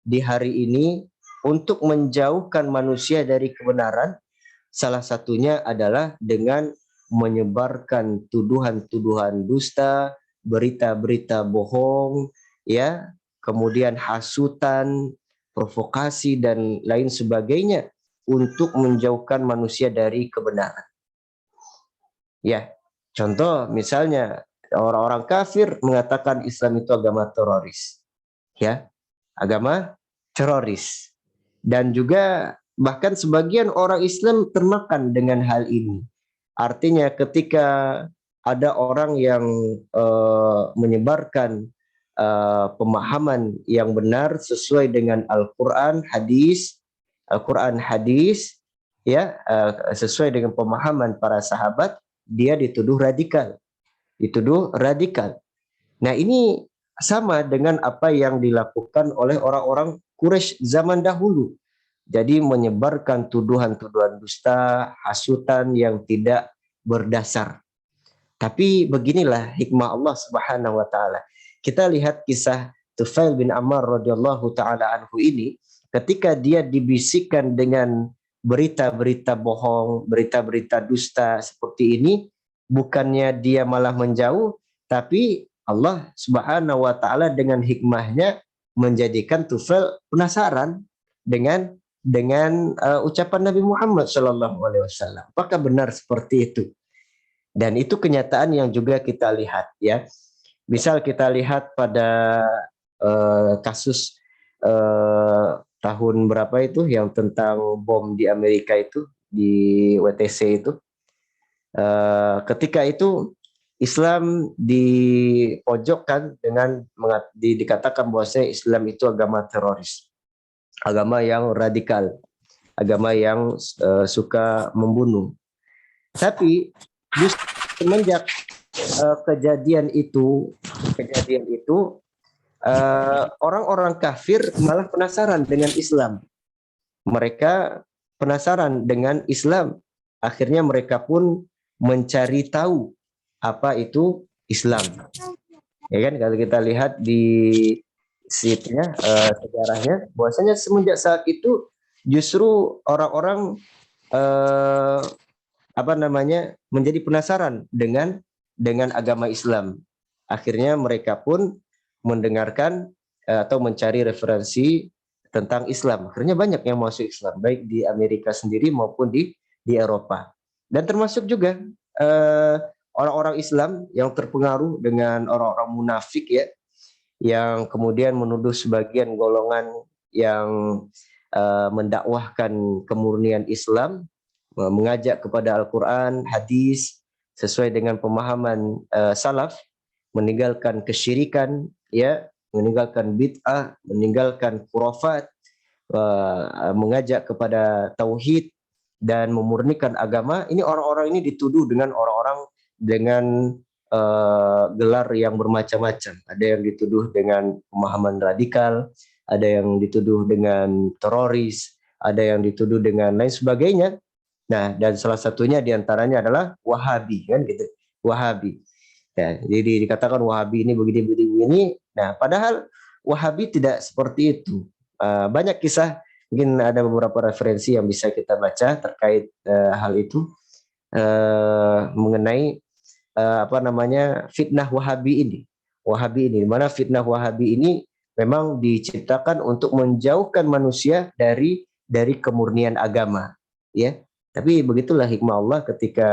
di hari ini untuk menjauhkan manusia dari kebenaran, salah satunya adalah dengan menyebarkan tuduhan-tuduhan dusta, berita-berita bohong, ya, kemudian hasutan, provokasi dan lain sebagainya untuk menjauhkan manusia dari kebenaran. Ya, contoh misalnya orang-orang kafir mengatakan Islam itu agama teroris. Ya, agama teroris. Dan juga bahkan sebagian orang Islam termakan dengan hal ini. Artinya ketika ada orang yang menyebarkan pemahaman yang benar sesuai dengan Al-Quran, hadis, ya, sesuai dengan pemahaman para sahabat, dia dituduh radikal. Nah, ini sama dengan apa yang dilakukan oleh orang-orang Quraisy zaman dahulu. Jadi menyebarkan tuduhan-tuduhan dusta, hasutan yang tidak berdasar. Tapi beginilah hikmah Allah Subhanahu wa taala. Kita lihat kisah Tufail bin Amr radhiyallahu taala anhu ini, ketika dia dibisikkan dengan berita-berita bohong, berita-berita dusta seperti ini, bukannya dia malah menjauh, tapi Allah Subhanahu wa taala dengan hikmahnya menjadikan Tufail penasaran dengan ucapan Nabi Muhammad SAW. Apakah benar seperti itu? Dan itu kenyataan yang juga kita lihat, ya. Misal kita lihat pada kasus tahun berapa itu yang tentang bom di Amerika itu, di WTC itu. Ketika itu Islam dipojokkan dengan dikatakan bahwa Islam itu agama teroris, agama yang radikal, agama yang suka membunuh. Tapi justru semenjak kejadian itu orang-orang kafir malah penasaran dengan Islam. Mereka penasaran dengan Islam. Akhirnya mereka pun mencari tahu apa itu Islam. Ya kan, kalau kita lihat di sejarahnya, bahwasanya semenjak saat itu justru orang-orang menjadi penasaran dengan agama Islam. Akhirnya mereka pun mendengarkan atau mencari referensi tentang Islam. Akhirnya banyak yang masuk Islam, baik di Amerika sendiri maupun di Eropa. Dan termasuk juga orang-orang Islam yang terpengaruh dengan orang-orang munafik, ya, yang kemudian menuduh sebagian golongan yang mendakwahkan kemurnian Islam, mengajak kepada Al-Quran, hadis sesuai dengan pemahaman salaf, meninggalkan kesyirikan, ya, meninggalkan bid'ah, meninggalkan khurafat, mengajak kepada tauhid dan memurnikan agama. Ini orang-orang ini dituduh dengan orang-orang dengan gelar yang bermacam-macam. Ada yang dituduh dengan pemahaman radikal, ada yang dituduh dengan teroris, ada yang dituduh dengan lain sebagainya. Nah, dan salah satunya diantaranya adalah Wahabi, kan gitu. Wahabi. Ya, jadi dikatakan Wahabi ini begini. Nah, padahal Wahabi tidak seperti itu. Banyak kisah, mungkin ada beberapa referensi yang bisa kita baca terkait hal itu mengenai fitnah Wahabi ini. Di mana fitnah Wahabi ini memang diciptakan untuk menjauhkan manusia dari kemurnian agama, ya. Tapi begitulah hikmah Allah ketika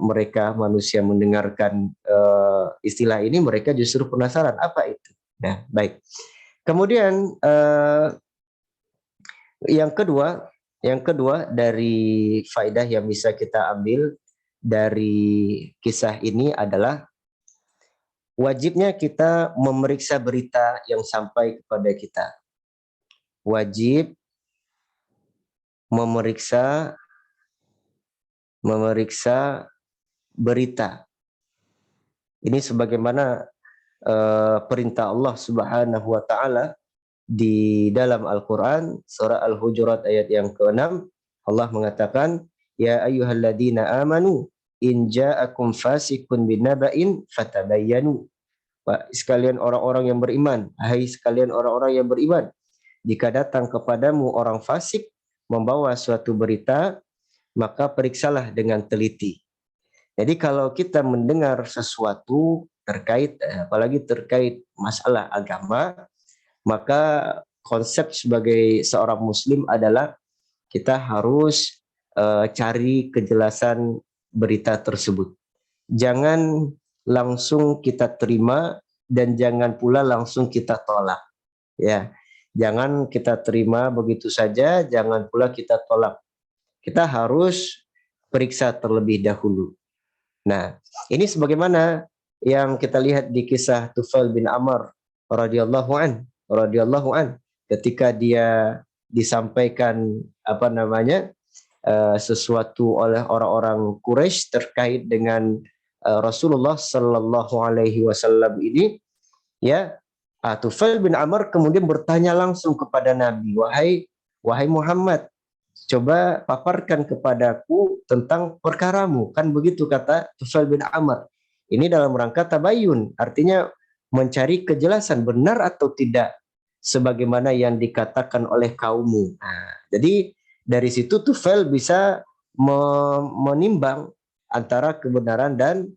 mereka manusia mendengarkan istilah ini, mereka justru penasaran apa itu. Nah, baik. Kemudian yang kedua dari faedah yang bisa kita ambil dari kisah ini adalah wajibnya kita memeriksa berita yang sampai kepada kita. Wajib memeriksa berita. Ini sebagaimana perintah Allah Subhanahu wa taala di dalam Al-Qur'an surah Al-Hujurat ayat yang ke-6. Allah mengatakan, ya ayyuhalladzina amanu in ja'akum fasiqun binaba'in fatabayyanu. Sekalian orang-orang yang beriman, hai sekalian orang-orang yang beriman, jika datang kepadamu orang fasik membawa suatu berita, maka periksalah dengan teliti. Jadi kalau kita mendengar sesuatu terkait, apalagi terkait masalah agama, maka konsep sebagai seorang muslim adalah kita harus cari kejelasan berita tersebut. Jangan langsung kita terima dan jangan pula langsung kita tolak. Ya, jangan kita terima begitu saja, jangan pula kita tolak. Kita harus periksa terlebih dahulu. Nah, ini sebagaimana yang kita lihat di kisah Tufail bin Amr radhiyallahu an ketika dia disampaikan sesuatu oleh orang-orang Quraisy terkait dengan Rasulullah Sallallahu Alaihi Wasallam ini, ya, Tufail bin Amr kemudian bertanya langsung kepada Nabi, wahai Muhammad, coba paparkan kepadaku tentang perkaramu. Kan begitu kata Tufail bin Amr. Ini dalam rangka tabayun, artinya mencari kejelasan benar atau tidak sebagaimana yang dikatakan oleh kaummu. Nah, jadi dari situ Tufail bisa menimbang antara kebenaran dan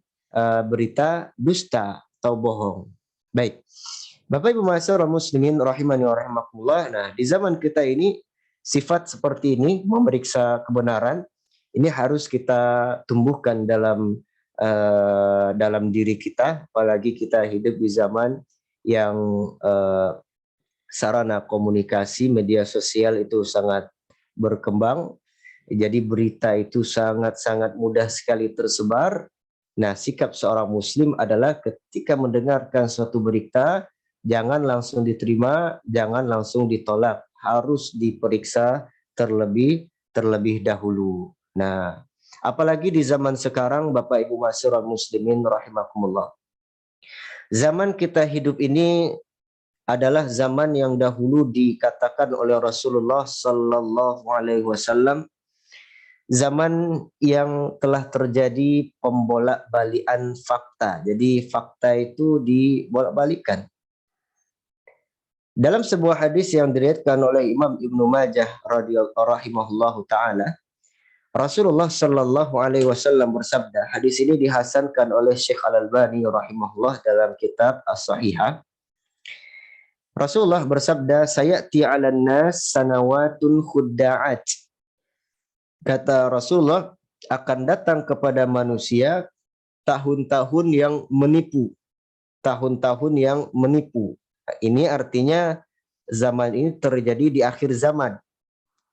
berita dusta atau bohong. Baik. Bapak Ibu Ma'asyiral muslimin rahimani wa rahimakumullah. Nah, di zaman kita ini sifat seperti ini, memeriksa kebenaran, ini harus kita tumbuhkan dalam diri kita, apalagi kita hidup di zaman yang sarana komunikasi media sosial itu sangat berkembang. Jadi berita itu sangat-sangat mudah sekali tersebar. Nah, sikap seorang muslim adalah ketika mendengarkan suatu berita, jangan langsung diterima, jangan langsung ditolak. Harus diperiksa terlebih dahulu. Nah, apalagi di zaman sekarang, Bapak Ibu Ma'asyiral muslimin rahimakumullah. Zaman kita hidup ini adalah zaman yang dahulu dikatakan oleh Rasulullah Sallallahu Alaihi Wasallam, zaman yang telah terjadi pembolak-balikan fakta. Jadi fakta itu dibolak-balikan. Dalam sebuah hadis yang diriwayatkan oleh Imam Ibnu Majah radhiyallahu taala, Rasulullah Shallallahu Alaihi Wasallam bersabda. Hadis ini dihasankan oleh Syekh Al-Albani rahimahullah dalam kitab As-Sahihah. Rasulullah bersabda, sayati 'alan nas sanawatun khudda'at. Kata Rasulullah, akan datang kepada manusia tahun-tahun yang menipu. Tahun-tahun yang menipu. Ini artinya zaman ini terjadi di akhir zaman.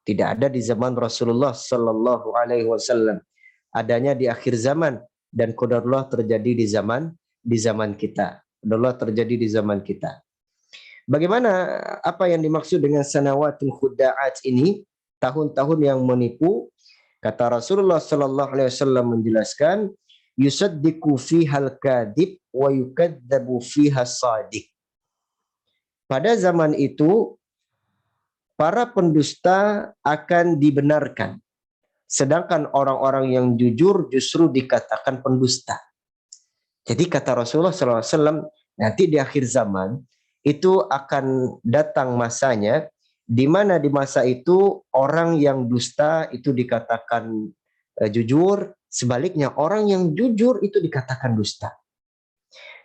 Tidak ada di zaman Rasulullah Sallallahu Alaihi Wasallam. Adanya di akhir zaman, dan qadarullah terjadi di zaman kita. Qadarullah terjadi di zaman kita. Bagaimana, apa yang dimaksud dengan sanawatun khudda'at ini? Tahun-tahun yang menipu. Kata Rasulullah Sallallahu Alaihi Wasallam menjelaskan, yusaddiqu fihal kadhib wa yukadzabu fihas sadiq. Pada zaman itu, para pendusta akan dibenarkan Sedangkan orang-orang yang jujur justru dikatakan pendusta. Jadi kata Rasulullah SAW, nanti di akhir zaman itu akan datang masanya di mana di masa itu orang yang dusta itu dikatakan jujur, sebaliknya orang yang jujur itu dikatakan dusta.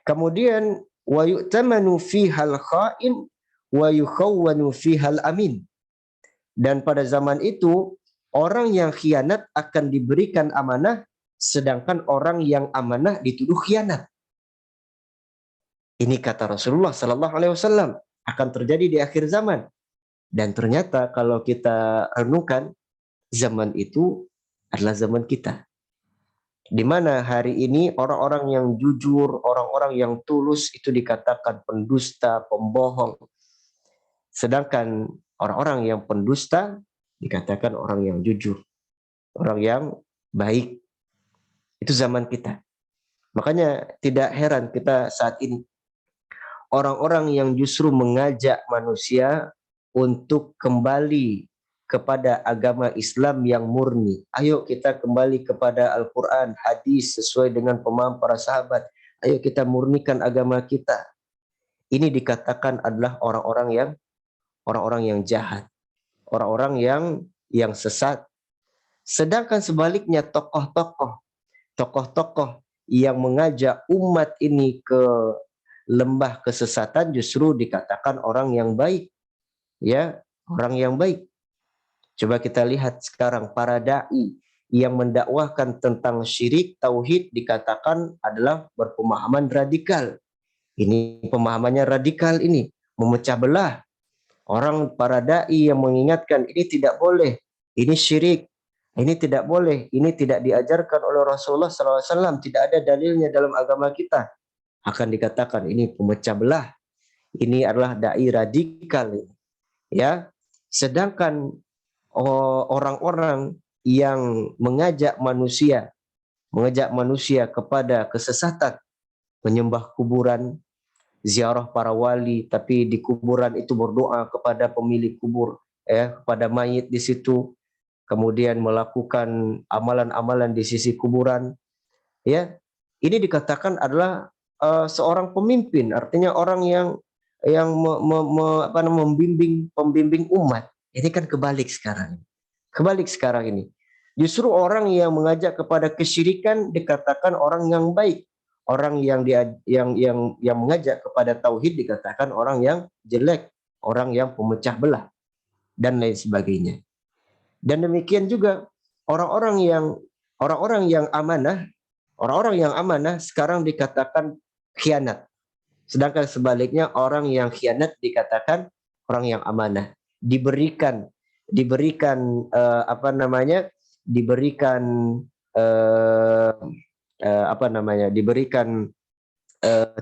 Kemudian wa yu'tamanu fihal kha'in wa yukhawwanu fihal amin. Dan pada zaman itu orang yang khianat akan diberikan amanah, sedangkan orang yang amanah dituduh khianat. Ini kata Rasulullah Sallallahu Alaihi Wasallam akan terjadi di akhir zaman. Dan ternyata kalau kita renungkan, zaman itu adalah zaman kita. Di mana hari ini orang-orang yang jujur, orang-orang yang tulus itu dikatakan pendusta, pembohong. Sedangkan orang-orang yang pendusta dikatakan orang yang jujur, orang yang baik. Itu zaman kita. Makanya tidak heran kita saat ini orang-orang yang justru mengajak manusia untuk kembali kepada agama Islam yang murni. Ayo kita kembali kepada Al-Quran, hadis sesuai dengan pemahaman para sahabat. Ayo kita murnikan agama kita. Ini dikatakan adalah orang-orang yang jahat, orang-orang yang sesat. Sedangkan sebaliknya tokoh-tokoh yang mengajak umat ini ke lembah kesesatan justru dikatakan orang yang baik. Ya, orang yang baik. Coba kita lihat sekarang para dai yang mendakwahkan tentang syirik tauhid dikatakan adalah berpemahaman radikal. Ini pemahamannya radikal, ini memecah belah. Orang para dai yang mengingatkan ini tidak boleh, ini syirik, ini tidak boleh, ini tidak diajarkan oleh Rasulullah SAW, tidak ada dalilnya dalam agama kita. Akan dikatakan ini pemecah belah. Ini adalah dai radikal. Ya, sedangkan orang-orang yang mengajak manusia kepada kesesatan, menyembah kuburan, ziarah para wali, tapi di kuburan itu berdoa kepada pemilik kubur, kepada mayit di situ, kemudian melakukan amalan-amalan di sisi kuburan, ya, ini dikatakan adalah seorang pemimpin, artinya orang yang pembimbing umat. Ini kan kebalik sekarang ini. Justru orang yang mengajak kepada kesyirikan dikatakan orang yang baik. Orang yang mengajak kepada tauhid dikatakan orang yang jelek, orang yang pemecah belah dan lain sebagainya. Dan demikian juga orang-orang yang amanah sekarang dikatakan khianat. Sedangkan sebaliknya orang yang khianat dikatakan orang yang amanah. Diberikan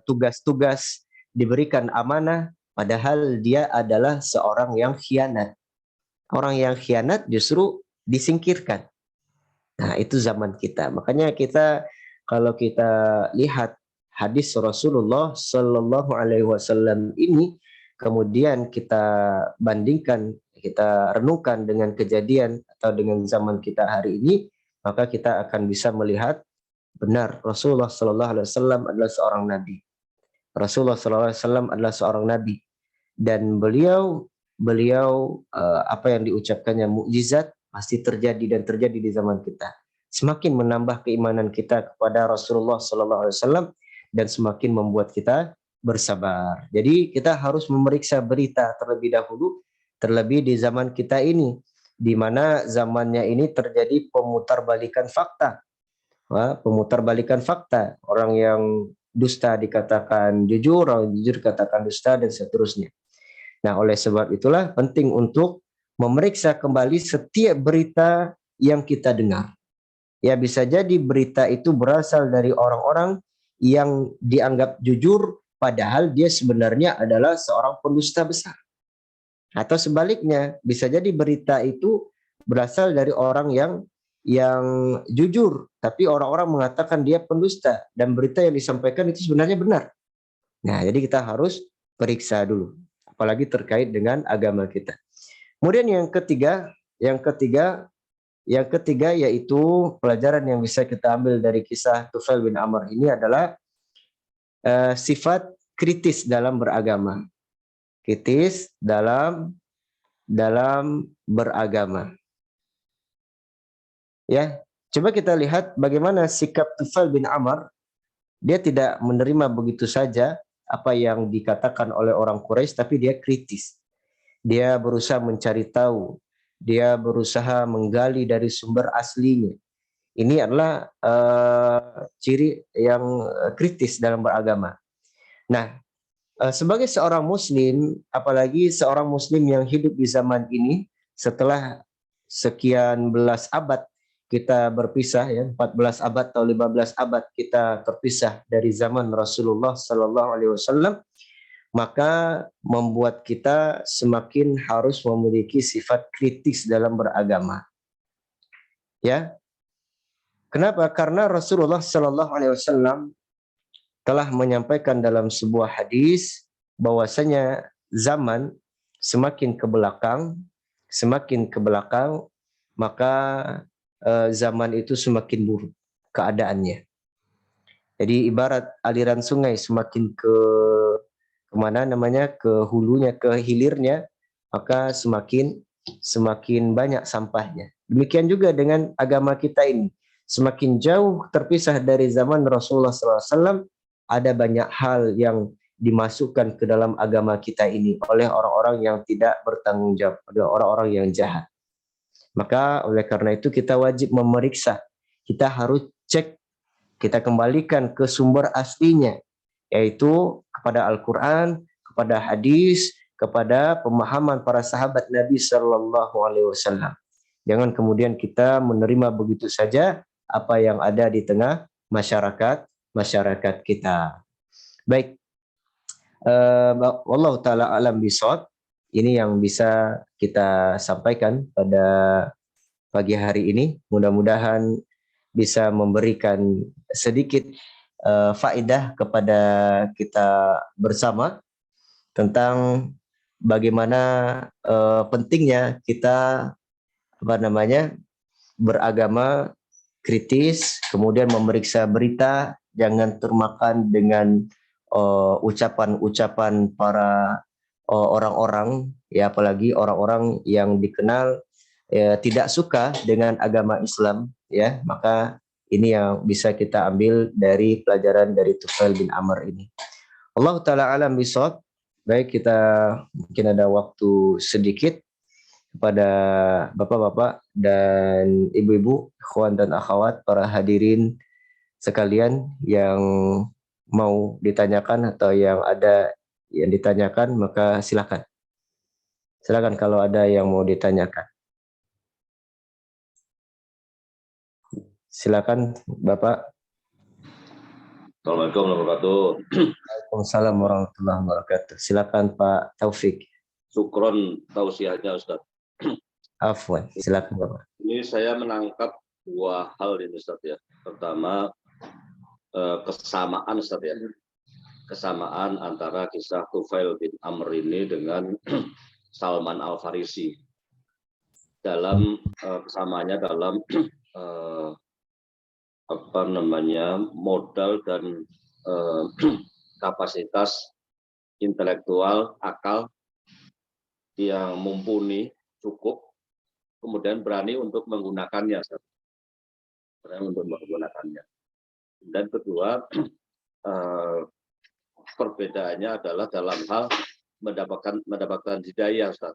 tugas-tugas, diberikan amanah, padahal dia adalah seorang yang khianat. Orang yang khianat justru disingkirkan. Nah, itu zaman kita. Makanya kalau kita lihat hadis Rasulullah Sallallahu Alaihi Wasallam ini, kemudian kita bandingkan, kita renungkan dengan kejadian atau dengan zaman kita hari ini, maka kita akan bisa melihat benar Rasulullah Sallallahu Alaihi Wasallam adalah seorang nabi. Rasulullah Sallallahu Alaihi Wasallam adalah seorang nabi, dan beliau apa yang diucapkannya mukjizat pasti terjadi dan terjadi di zaman kita. Semakin menambah keimanan kita kepada Rasulullah Sallallahu Alaihi Wasallam dan semakin membuat kita bersabar. Jadi kita harus memeriksa berita terlebih dahulu, terlebih di zaman kita ini, di mana zamannya ini terjadi pemutarbalikan fakta. Pemutarbalikan fakta. Orang yang dusta dikatakan jujur, orang jujur dikatakan dusta, dan seterusnya. Nah, oleh sebab itulah penting untuk memeriksa kembali setiap berita yang kita dengar. Ya, bisa jadi berita itu berasal dari orang-orang yang dianggap jujur, padahal dia sebenarnya adalah seorang pendusta besar. Atau sebaliknya, bisa jadi berita itu berasal dari orang yang jujur, tapi orang-orang mengatakan dia pendusta, dan berita yang disampaikan itu sebenarnya benar. Nah, jadi kita harus periksa dulu, apalagi terkait dengan agama kita. Kemudian yang ketiga Yang ketiga yaitu pelajaran yang bisa kita ambil dari kisah Tufail bin Amr ini adalah sifat kritis dalam beragama. Kritis dalam beragama. Ya, coba kita lihat bagaimana sikap Tufail bin Amr. Dia tidak menerima begitu saja apa yang dikatakan oleh orang Quraisy, tapi dia kritis. Dia berusaha mencari tahu. Dia berusaha menggali dari sumber aslinya. Ini adalah ciri yang kritis dalam beragama. Nah, sebagai seorang Muslim, apalagi seorang Muslim yang hidup di zaman ini, setelah sekian belas abad kita berpisah, ya 14 abad atau 15 abad kita terpisah dari zaman Rasulullah Sallallahu Alaihi Wasallam, maka membuat kita semakin harus memiliki sifat kritis dalam beragama. Ya, kenapa? Karena Rasulullah Sallallahu Alaihi Wasallam telah menyampaikan dalam sebuah hadis bahwasanya zaman semakin ke belakang, maka zaman itu semakin buruk keadaannya. Jadi ibarat aliran sungai semakin ke hulunya, ke hilirnya, maka semakin banyak sampahnya. Demikian juga dengan agama kita ini, semakin jauh terpisah dari zaman Rasulullah SAW, ada banyak hal yang dimasukkan ke dalam agama kita ini oleh orang-orang yang tidak bertanggung jawab, oleh orang-orang yang jahat. Maka oleh karena itu kita wajib memeriksa, kita harus cek, kita kembalikan ke sumber aslinya, yaitu kepada Al-Quran, kepada hadis, kepada pemahaman para sahabat Nabi Sallallahu Alaihi Wasallam. Jangan kemudian kita menerima begitu saja apa yang ada di tengah masyarakat kita. Baik, wallahu taala alam bisawab. Ini yang bisa kita sampaikan pada pagi hari ini. Mudah-mudahan bisa memberikan sedikit faedah kepada kita bersama tentang bagaimana pentingnya kita beragama kritis, kemudian memeriksa berita, jangan termakan dengan ucapan-ucapan para orang-orang, ya apalagi orang-orang yang dikenal tidak suka dengan agama Islam, ya. Maka ini yang bisa kita ambil dari pelajaran dari Tufail bin Amr ini. Allah taala alam bisawab. Baik, kita mungkin ada waktu sedikit kepada bapak-bapak dan ibu-ibu, ikhwan dan akhwat, para hadirin sekalian yang mau ditanyakan atau yang ada yang ditanyakan, maka silakan. Silakan kalau ada yang mau ditanyakan. Silakan Bapak. Assalamualaikum warahmatullahi wabarakatuh. Waalaikumsalam warahmatullahi wabarakatuh. Silakan Pak Taufik. Syukron tausiahnya Ustaz. Afwan, silakan Bapak. Ini saya menangkap dua hal ini Ustaz ya. Pertama, kesamaan Ustaz ya. Kesamaan antara kisah Tufail bin Amr ini dengan Salman Al-Farisi. Dalam kesamaannya dalam modal dan kapasitas intelektual, akal yang mumpuni, cukup, kemudian berani untuk menggunakannya. Dan kedua, perbedaannya adalah dalam hal mendapatkan hidayah, Ustaz.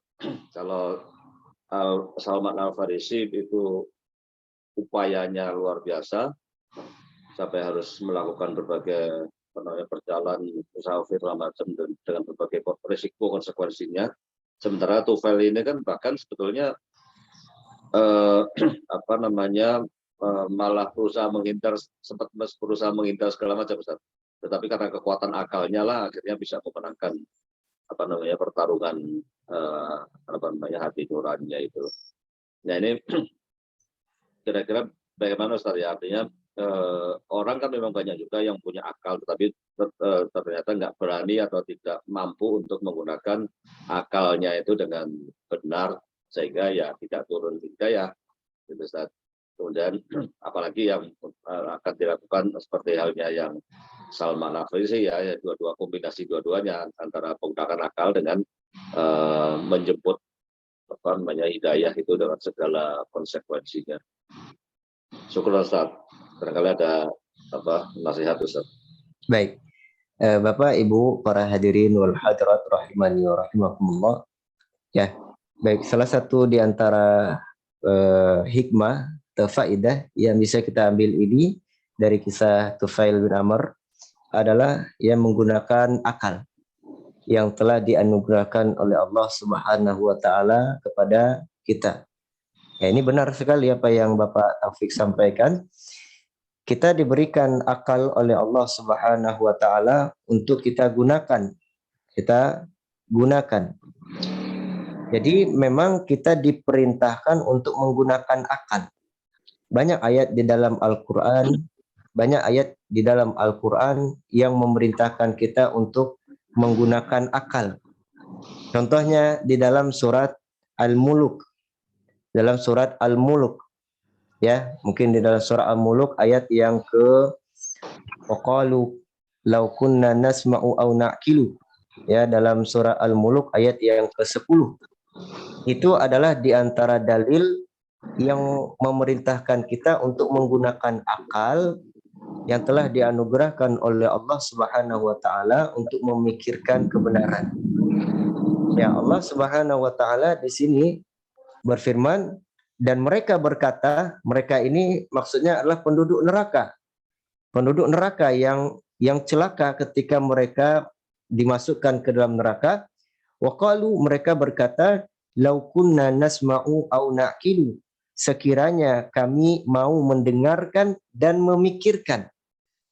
Kalau Salman Al-Farisi itu upayanya luar biasa, sampai harus melakukan berbagai perjalanan usaha segala macam dengan berbagai risiko konsekuensinya. Sementara Tufail ini kan bahkan sebetulnya malah sempat berusaha menghindar segala macam, Ustaz. Tetapi karena kekuatan akalnya lah akhirnya bisa memenangkan pertarungan hati nuraninya itu. Nah ini kira-kira bagaimana Ustaz ya, artinya orang kan memang banyak juga yang punya akal tetapi ternyata nggak berani atau tidak mampu untuk menggunakan akalnya itu dengan benar, sehingga ya tidak turun hidayah. gitu Ustaz. Kemudian apalagi yang akan dilakukan seperti halnya yang Salman Al-Farisi ya dua-dua kombinasi dua-duanya antara menggunakan akal dengan menjemput apa namanya hidayah itu dengan segala konsekuensinya. Syukur Ustaz. Barangkali ada apa nasihat Ustaz. Baik. Bapak, Ibu, para hadirin wal hadirat rahimani wa rahimakumullah. Ya, baik, salah satu di antara hikmah atau faidah yang bisa kita ambil ini dari kisah Tufail bin Amr adalah yang menggunakan akal yang telah dianugerahkan oleh Allah Subhanahu wa taala kepada kita. Ya, ini benar sekali apa yang Bapak Taufik sampaikan. Kita diberikan akal oleh Allah Subhanahu wa taala untuk kita gunakan. Kita gunakan. Jadi memang kita diperintahkan untuk menggunakan akal. Banyak ayat di dalam Al-Qur'an, yang memerintahkan kita untuk menggunakan akal. Contohnya di dalam surat Al-Muluk. Ya, mungkin di dalam surah Al-Muluk ayat yang ke waqalu law kunna nasma'u aw na'qilu. Ya, dalam surah Al-Muluk ayat yang ke-10. Itu adalah di antara dalil yang memerintahkan kita untuk menggunakan akal yang telah dianugerahkan oleh Allah Subhanahu wa taala untuk memikirkan kebenaran. Ya, Allah Subhanahu wa taala di sini berfirman, dan mereka berkata, mereka ini maksudnya adalah penduduk neraka. Penduduk neraka yang celaka ketika mereka dimasukkan ke dalam neraka. Waqalu, mereka berkata, lau kunna nasma'u aw na'qilu, sekiranya kami mau mendengarkan dan memikirkan,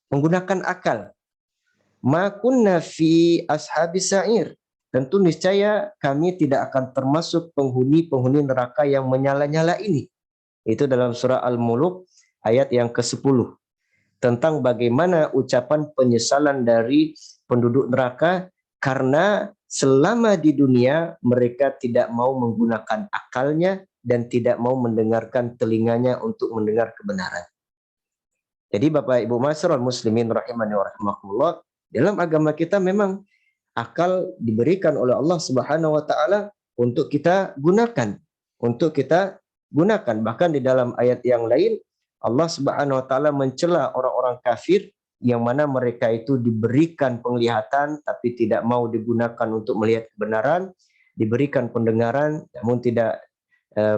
menggunakan akal. Ma kunna fi ashabis sa'ir, tentu niscaya kami tidak akan termasuk penghuni-penghuni neraka yang menyala-nyala ini. Itu dalam surah Al-Muluk ayat yang ke-10. Tentang bagaimana ucapan penyesalan dari penduduk neraka karena selama di dunia mereka tidak mau menggunakan akalnya dan tidak mau mendengarkan telinganya untuk mendengar kebenaran. Jadi Bapak Ibu Masyarul Muslimin rahimani wa rahimakumullah, dalam agama kita memang akal diberikan oleh Allah Subhanahu wa taala untuk kita gunakan, Bahkan di dalam ayat yang lain Allah Subhanahu wa taala mencela orang-orang kafir yang mana mereka itu diberikan penglihatan tapi tidak mau digunakan untuk melihat kebenaran, diberikan pendengaran namun tidak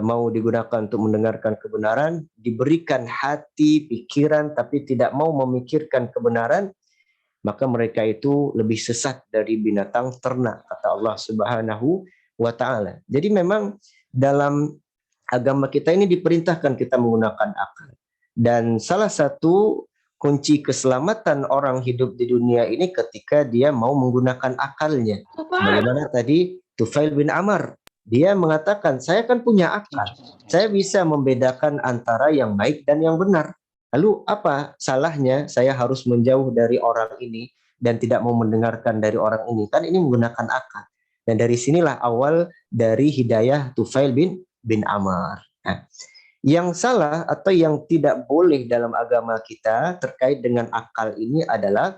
mau digunakan untuk mendengarkan kebenaran, diberikan hati, pikiran tapi tidak mau memikirkan kebenaran, maka mereka itu lebih sesat dari binatang ternak, kata Allah Subhanahu wa taala. Jadi memang dalam agama kita ini diperintahkan kita menggunakan akal. Dan salah satu kunci keselamatan orang hidup di dunia ini ketika dia mau menggunakan akalnya. Bagaimana tadi Tufail bin Amr, dia mengatakan, saya kan punya akal, saya bisa membedakan antara yang baik dan yang benar. Lalu apa salahnya saya harus menjauh dari orang ini dan tidak mau mendengarkan dari orang ini? Kan ini menggunakan akal. Dan dari sinilah awal dari hidayah Tufail bin Amr. Nah, yang salah atau yang tidak boleh dalam agama kita terkait dengan akal ini adalah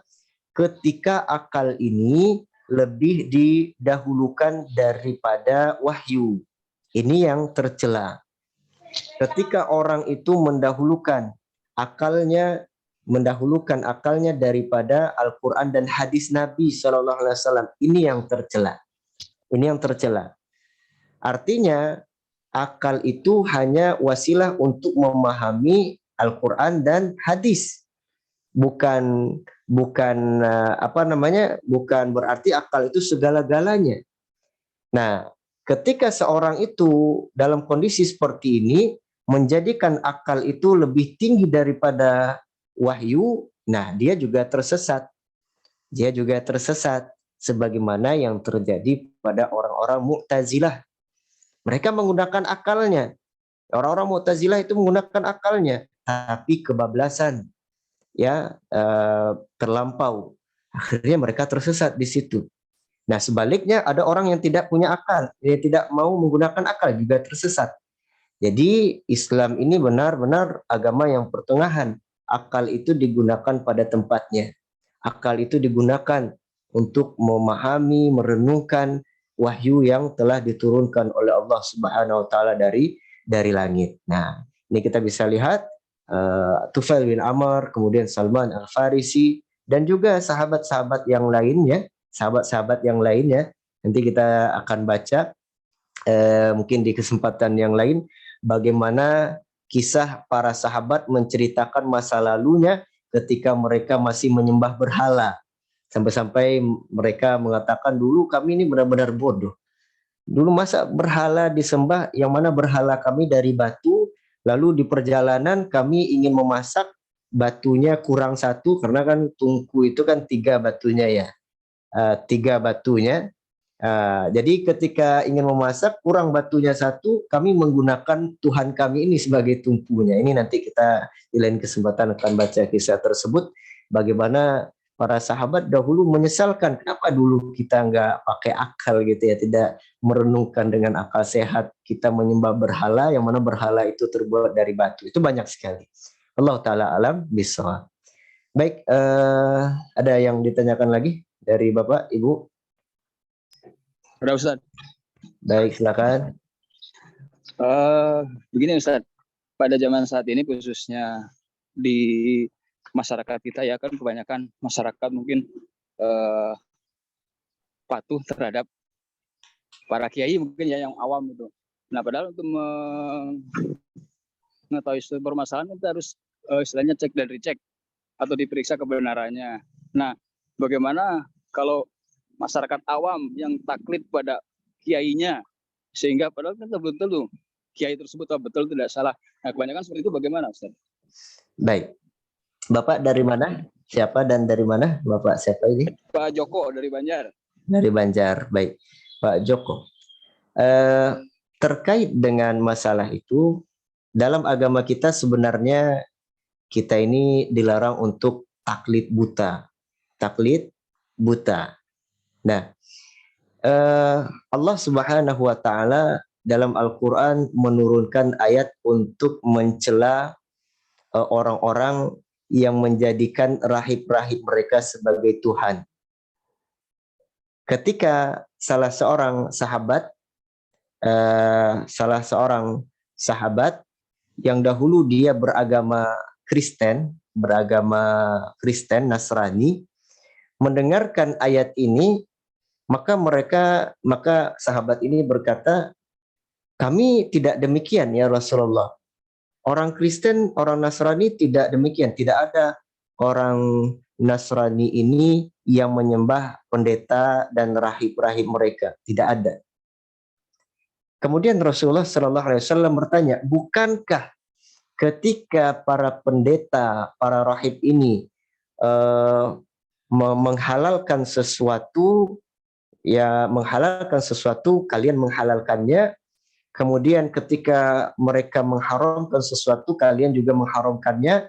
ketika akal ini lebih didahulukan daripada wahyu. Ini yang tercela. Ketika orang itu mendahulukan akalnya daripada Al-Quran dan hadis Nabi SAW, ini yang tercela. Artinya akal itu hanya wasilah untuk memahami Al-Quran dan hadis. Bukan berarti akal itu segala-galanya. Nah, ketika seorang itu dalam kondisi seperti ini menjadikan akal itu lebih tinggi daripada wahyu, nah dia juga tersesat. Sebagaimana yang terjadi pada orang-orang Mu'tazilah. Mereka menggunakan akalnya. Orang-orang Mu'tazilah itu menggunakan akalnya, tapi kebablasan, terlampau. Akhirnya mereka tersesat di situ. Nah, sebaliknya ada orang yang tidak punya akal, yang tidak mau menggunakan akal juga tersesat. Jadi Islam ini benar-benar agama yang pertengahan. Akal itu digunakan pada tempatnya. Akal itu digunakan untuk memahami, merenungkan wahyu yang telah diturunkan oleh Allah Subhanahu wa taala dari langit. Nah, ini kita bisa lihat Tufail bin Amr, kemudian Salman Al-Farisi, dan juga sahabat-sahabat yang lainnya, sahabat-sahabat yang lainnya. Nanti kita akan baca mungkin di kesempatan yang lain bagaimana kisah para sahabat menceritakan masa lalunya ketika mereka masih menyembah berhala. Sampai-sampai mereka mengatakan, dulu kami ini benar-benar bodoh. Dulu masa berhala disembah, yang mana berhala kami dari batu, lalu di perjalanan kami ingin memasak, batunya kurang satu, karena kan tungku itu kan 3 batunya ya. 3 batunya. Jadi ketika ingin memasak kurang batunya satu, kami menggunakan Tuhan kami ini sebagai tumpunya. Ini nanti kita di lain kesempatan akan baca kisah tersebut, bagaimana para sahabat dahulu menyesalkan kenapa dulu kita nggak pakai akal gitu ya, tidak merenungkan dengan akal sehat, kita menyembah berhala yang mana berhala itu terbuat dari batu. Itu banyak sekali. Allah taala alam bisawab. Baik, ada yang ditanyakan lagi dari Bapak, Ibu? Udah Ustaz. Baik, silakan. Begini Ustaz, pada zaman saat ini khususnya di masyarakat kita ya kan kebanyakan masyarakat mungkin patuh terhadap para kiai mungkin ya yang awam itu. Nah padahal untuk mengetahui suatu permasalahan kita harus istilahnya cek dan recheck atau diperiksa kebenarannya. Nah bagaimana kalau masyarakat awam yang taklid pada kiainya, sehingga padahal kan betul tuh kiai tersebut betul tidak salah. Nah kebanyakan seperti itu bagaimana Ustaz? Baik, Bapak dari mana? Siapa dan dari mana? Bapak siapa ini? Pak Joko dari Banjar. Dari Banjar. Baik, Pak Joko. Terkait dengan masalah itu, dalam agama kita sebenarnya kita ini dilarang untuk taklid buta. Taklid buta. Nah, Allah Subhanahu wa taala dalam Al-Qur'an menurunkan ayat untuk mencela orang-orang yang menjadikan rahib-rahib mereka sebagai Tuhan. Ketika salah seorang sahabat yang dahulu dia beragama Kristen Nasrani, mendengarkan ayat ini, maka sahabat ini berkata, kami tidak demikian ya Rasulullah. Orang Kristen, orang Nasrani tidak demikian. Tidak ada orang Nasrani ini yang menyembah pendeta dan rahib-rahib mereka. Tidak ada. Kemudian Rasulullah SAW bertanya, bukankah ketika para pendeta, para rahib ini menghalalkan sesuatu, kalian menghalalkannya. Kemudian ketika mereka mengharamkan sesuatu, kalian juga mengharamkannya.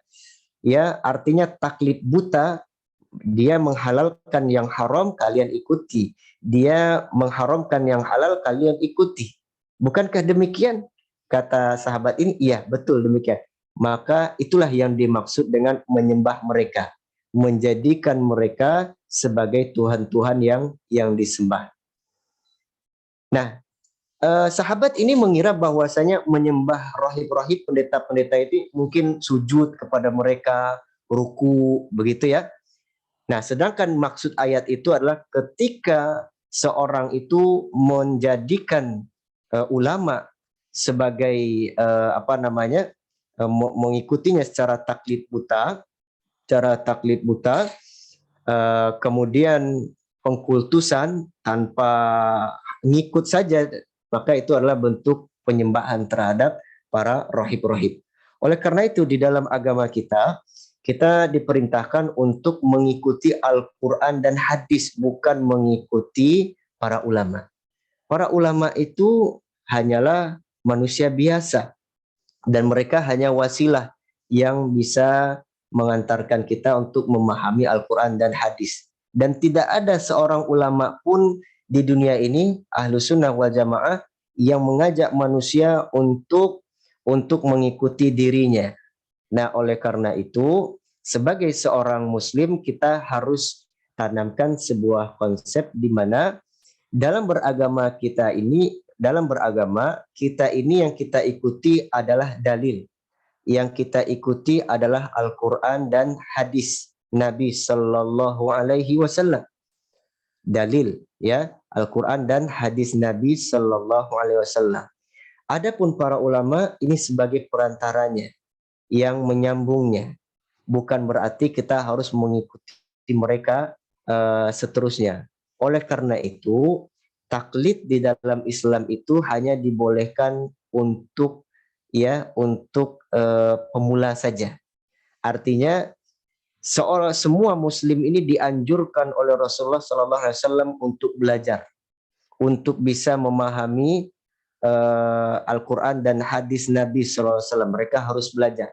Ya, artinya taklid buta. Dia menghalalkan yang haram, kalian ikuti. Dia mengharamkan yang halal, kalian ikuti. Bukankah demikian? Kata sahabat ini, iya betul demikian. Maka itulah yang dimaksud dengan menyembah mereka. Menjadikan mereka sebagai Tuhan-Tuhan yang disembah. Nah, sahabat ini mengira bahwasanya menyembah rahib-rahib, pendeta-pendeta itu mungkin sujud kepada mereka, ruku, begitu ya. Nah, sedangkan maksud ayat itu adalah ketika seorang itu menjadikan ulama sebagai mengikutinya secara taklid buta, kemudian pengkultusan tanpa ngikut saja, maka itu adalah bentuk penyembahan terhadap para rahib-rahib. Oleh karena itu di dalam agama kita diperintahkan untuk mengikuti Al-Quran dan hadis, bukan mengikuti para ulama. Para ulama itu hanyalah manusia biasa dan mereka hanya wasilah yang bisa mengantarkan kita untuk memahami Al-Quran dan hadis. Dan tidak ada seorang ulama pun di dunia ini, Ahlus Sunnah wal Jamaah, yang mengajak manusia untuk untuk mengikuti dirinya. Nah, oleh karena itu, sebagai seorang muslim kita harus tanamkan sebuah konsep di mana dalam beragama kita ini yang kita ikuti adalah dalil. Yang kita ikuti adalah Al-Quran dan hadis Nabi Sallallahu Alaihi Wasallam. Dalil, ya, Al-Quran dan hadis Nabi Sallallahu Alaihi Wasallam. Adapun para ulama ini sebagai perantaranya yang menyambungnya. Bukan berarti kita harus mengikuti mereka seterusnya. Oleh karena itu, taklid di dalam Islam itu hanya dibolehkan untuk pemula saja. Artinya semua muslim ini dianjurkan oleh Rasulullah SAW untuk belajar, untuk bisa memahami Al-Quran dan hadis Nabi SAW. Mereka harus belajar.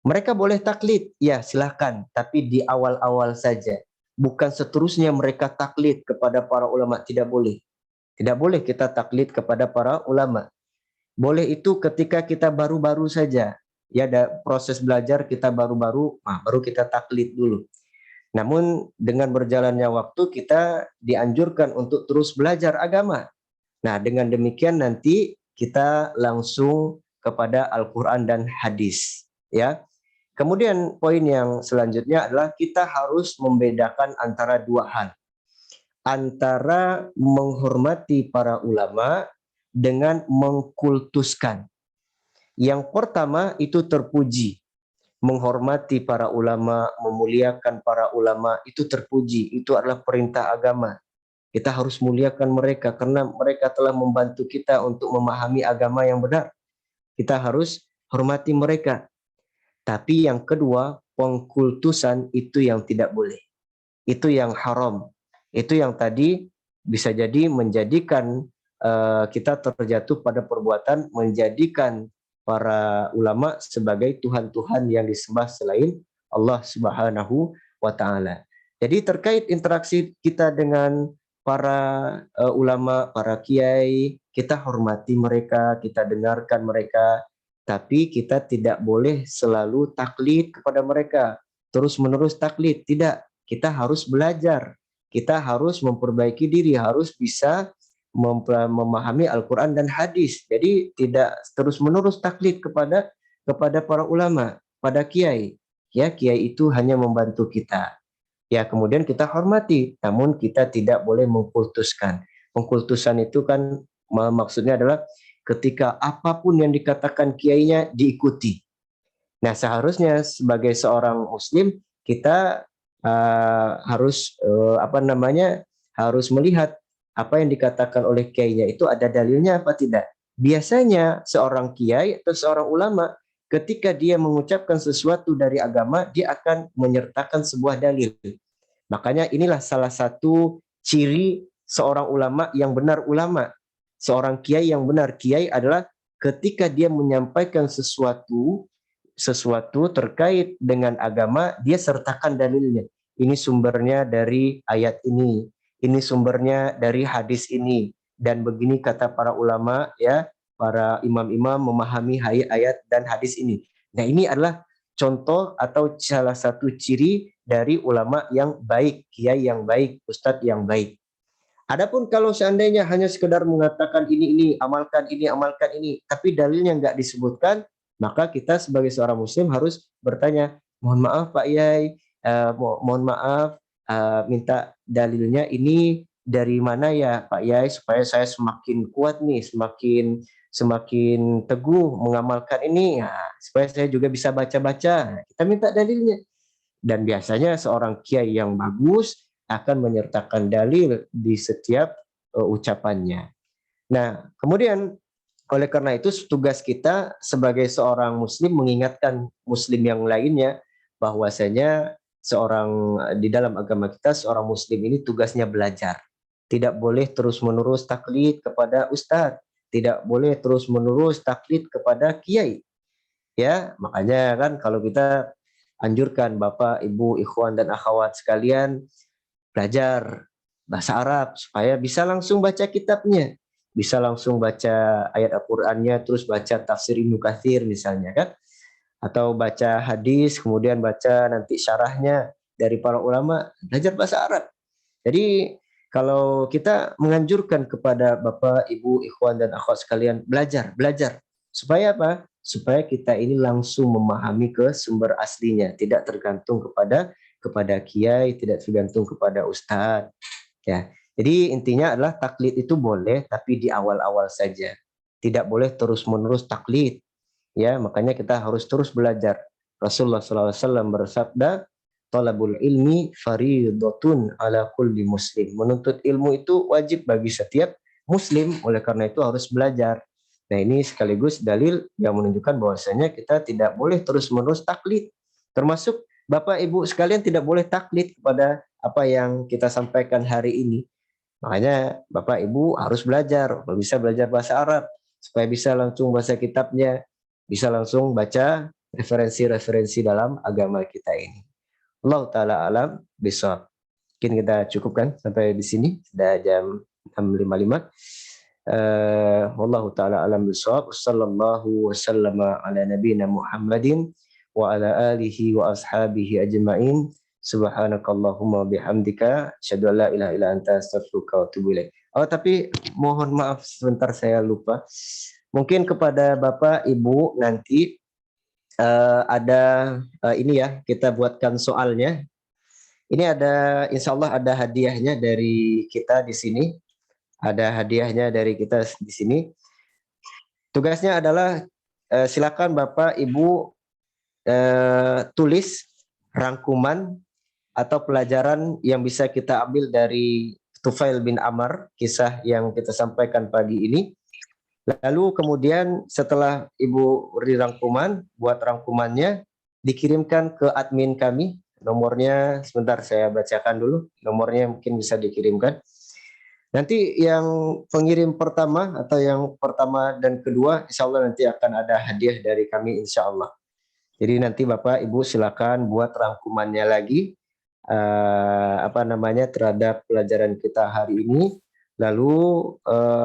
Mereka boleh taklid, ya silahkan, tapi di awal-awal saja. Bukan seterusnya mereka taklid kepada para ulama, tidak boleh. Tidak boleh kita taklid kepada para ulama. Boleh itu ketika kita baru-baru saja. Ya, ada proses belajar kita baru kita taklid dulu. Namun dengan berjalannya waktu kita dianjurkan untuk terus belajar agama. Nah, dengan demikian nanti kita langsung kepada Al-Quran dan hadis. Ya. Kemudian poin yang selanjutnya adalah kita harus membedakan antara dua hal. Antara menghormati para ulama dengan mengkultuskan. Yang pertama itu terpuji. Menghormati para ulama, memuliakan para ulama, itu terpuji. Itu adalah perintah agama. Kita harus muliakan mereka karena mereka telah membantu kita untuk memahami agama yang benar. Kita harus hormati mereka. Tapi yang kedua, pengkultusan itu yang tidak boleh. Itu yang haram. Itu yang tadi bisa jadi menjadikan kita terjatuh pada perbuatan menjadikan para ulama sebagai Tuhan-Tuhan yang disembah selain Allah Subhanahu wa Ta'ala. Jadi terkait interaksi kita dengan para ulama, para kiai, kita hormati mereka, kita dengarkan mereka, tapi kita tidak boleh selalu taklid kepada mereka, terus-menerus taklid. Tidak, kita harus belajar, kita harus memperbaiki diri, harus bisa memahami Al-Quran dan hadis. Jadi tidak terus-menerus taklid kepada para ulama, pada kiai. Ya, kiai itu hanya membantu kita. Ya, kemudian kita hormati, namun kita tidak boleh mengkultuskan. Pengkultusan itu kan maksudnya adalah ketika apapun yang dikatakan kiainya diikuti. Nah, seharusnya sebagai seorang muslim kita harus harus melihat apa yang dikatakan oleh kiainya itu ada dalilnya apa tidak. Biasanya seorang kiai atau seorang ulama ketika dia mengucapkan sesuatu dari agama, dia akan menyertakan sebuah dalil. Makanya inilah salah satu ciri seorang ulama yang benar ulama. Seorang kiai yang benar kiai adalah ketika dia menyampaikan sesuatu terkait dengan agama, dia sertakan dalilnya. Ini sumbernya dari ayat ini sumbernya dari hadis ini, dan begini kata para ulama, ya, para imam-imam memahami ayat dan hadis ini. Nah, ini adalah contoh atau salah satu ciri dari ulama yang baik, kiai yang baik, ustadz yang baik. Adapun kalau seandainya hanya sekedar mengatakan ini, amalkan ini, tapi dalilnya nggak disebutkan, maka kita sebagai seorang muslim harus bertanya, mohon maaf Pak Yai, mohon maaf, minta dalilnya ini dari mana ya Pak Yai, supaya saya semakin kuat nih, semakin teguh mengamalkan ini, supaya saya juga bisa baca-baca. Kita minta dalilnya. Dan biasanya seorang kiai yang bagus akan menyertakan dalil di setiap ucapannya. Nah, kemudian oleh karena itu tugas kita sebagai seorang muslim mengingatkan muslim yang lainnya bahwasanya di dalam agama kita seorang muslim ini tugasnya belajar. Tidak boleh terus-menerus taklid kepada ustadz, tidak boleh terus-menerus taklid kepada kiai. Ya, makanya kan kalau kita anjurkan Bapak, Ibu, ikhwan dan akhwat sekalian belajar bahasa Arab supaya bisa langsung baca kitabnya. bisa langsung baca ayat Al-Qur'annya terus baca tafsir Ibnu Katsir misalnya kan, atau baca hadis kemudian baca nanti syarahnya dari para ulama, belajar bahasa Arab. Jadi kalau kita menganjurkan kepada Bapak, Ibu, ikhwan dan akhwat sekalian belajar. Supaya apa? Supaya kita ini langsung memahami ke sumber aslinya, tidak tergantung kepada kiai, tidak tergantung kepada ustadz. Ya. Jadi intinya adalah taklid itu boleh tapi di awal-awal saja. Tidak boleh terus-menerus taklid. Ya, makanya kita harus terus belajar. Rasulullah SAW bersabda, "Talabul ilmi fariidatun ala kulli muslim." Menuntut ilmu itu wajib bagi setiap muslim, oleh karena itu harus belajar. Nah, ini sekaligus dalil yang menunjukkan bahwasanya kita tidak boleh terus-menerus taklid. Termasuk Bapak Ibu sekalian tidak boleh taklid kepada apa yang kita sampaikan hari ini. Makanya Bapak Ibu harus belajar, bisa belajar bahasa Arab supaya bisa langsung baca kitabnya, bisa langsung baca referensi-referensi dalam agama kita ini. Allah Ta'ala alam bisawab. Mungkin kita cukupkan sampai di sini, sudah jam 6.55. Wallahu Ta'ala alam bisawab. Sallallahu wasallama ala nabiyina Muhammadin wa ala alihi wa ashabihi ajma'in. Subhanakallahumma bihamdika asyhadu an la ilaha illa anta astaghfiruka wa atubu ilaik. Oh, tapi mohon maaf sebentar saya lupa. Mungkin kepada Bapak Ibu nanti ada ini ya, kita buatkan soalnya. Ini ada, insya Allah ada hadiahnya dari kita di sini. Ada hadiahnya dari kita di sini. Tugasnya adalah silakan Bapak Ibu tulis rangkuman atau pelajaran yang bisa kita ambil dari Tufail bin Amr, kisah yang kita sampaikan pagi ini. Lalu kemudian setelah Ibu beri rangkuman, buat rangkumannya, dikirimkan ke admin kami. Nomornya sebentar saya bacakan dulu, nomornya mungkin bisa dikirimkan. Nanti yang pengirim pertama atau yang pertama dan kedua, insya Allah nanti akan ada hadiah dari kami insya Allah. Jadi nanti Bapak Ibu silakan buat rangkumannya lagi, terhadap pelajaran kita hari ini. Lalu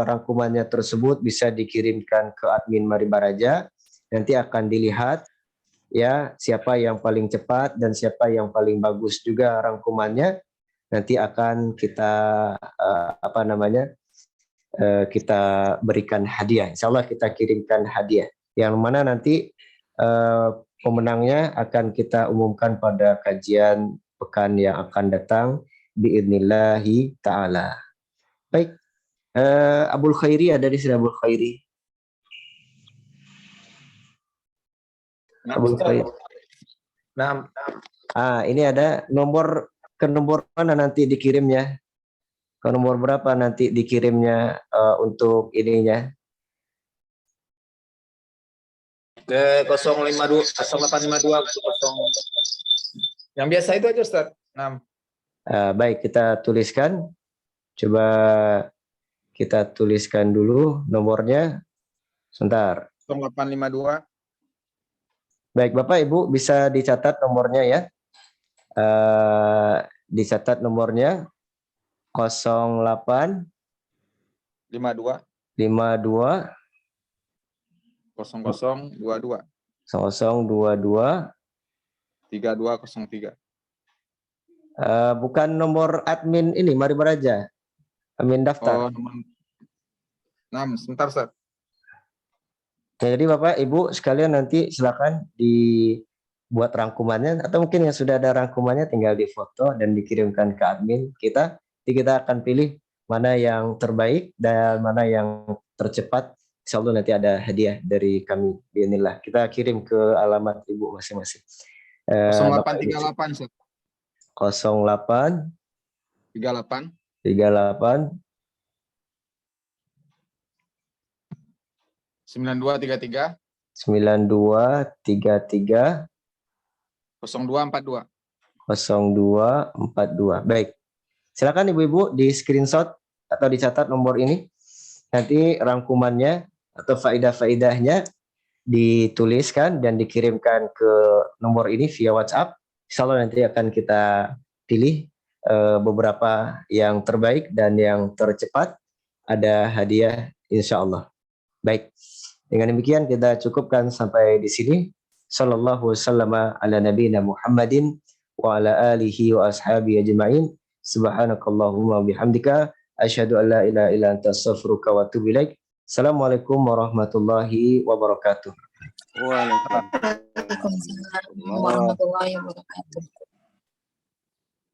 rangkumannya tersebut bisa dikirimkan ke admin Maribaraja. Nanti akan dilihat ya siapa yang paling cepat dan siapa yang paling bagus juga rangkumannya. Nanti akan kita kita berikan hadiah. Insya Allah kita kirimkan hadiah. Yang mana nanti pemenangnya akan kita umumkan pada kajian pekan yang akan datang biidnillahi ta'ala. Baik, Abul Khairi ada di sini. Abul Khairi. Abul Khairi. Nah, ini ada nomor, ke nomor mana nanti dikirimnya? Ke nomor berapa nanti dikirimnya untuk ininya? ke 052 0852 yang biasa itu aja Ustaz. Nah. Baik, kita tuliskan. Coba kita tuliskan dulu nomornya. Sebentar. 0852. Baik, Bapak Ibu bisa dicatat nomornya ya. Dicatat nomornya 08 52 52 0022 0022 3203. Bukan nomor admin ini, Maribaraja. Admin daftar. Sebentar, Ustaz. Jadi Bapak Ibu sekalian nanti silakan dibuat rangkumannya, atau mungkin yang sudah ada rangkumannya tinggal difoto dan dikirimkan ke admin kita. Jadi kita akan pilih mana yang terbaik dan mana yang tercepat. Insya Allah nanti ada hadiah dari kami. Bismillah. Kita kirim ke alamat Ibu masing-masing. 0838 Ustaz. 08 38 9233 9233 0242. 0242. Baik. Silakan Ibu-ibu di screenshot atau dicatat nomor ini. Nanti rangkumannya atau faidah-faidahnya dituliskan dan dikirimkan ke nomor ini via WhatsApp. Insya Allah nanti akan kita pilih beberapa yang terbaik dan yang tercepat. Ada hadiah insyaallah. Baik. Dengan demikian kita cukupkan sampai di sini. Sallallahu wasallama ala nabiyina Muhammadin wa ala alihi wa ashabihi ajma'in. Subhanakallahumma bihamdika asyhadu an la ilaha illa anta astaghfiruka wa atubu ilaik. Assalamualaikum warahmatullahi wabarakatuh. Waalaikumsalam warahmatullahi wabarakatuh.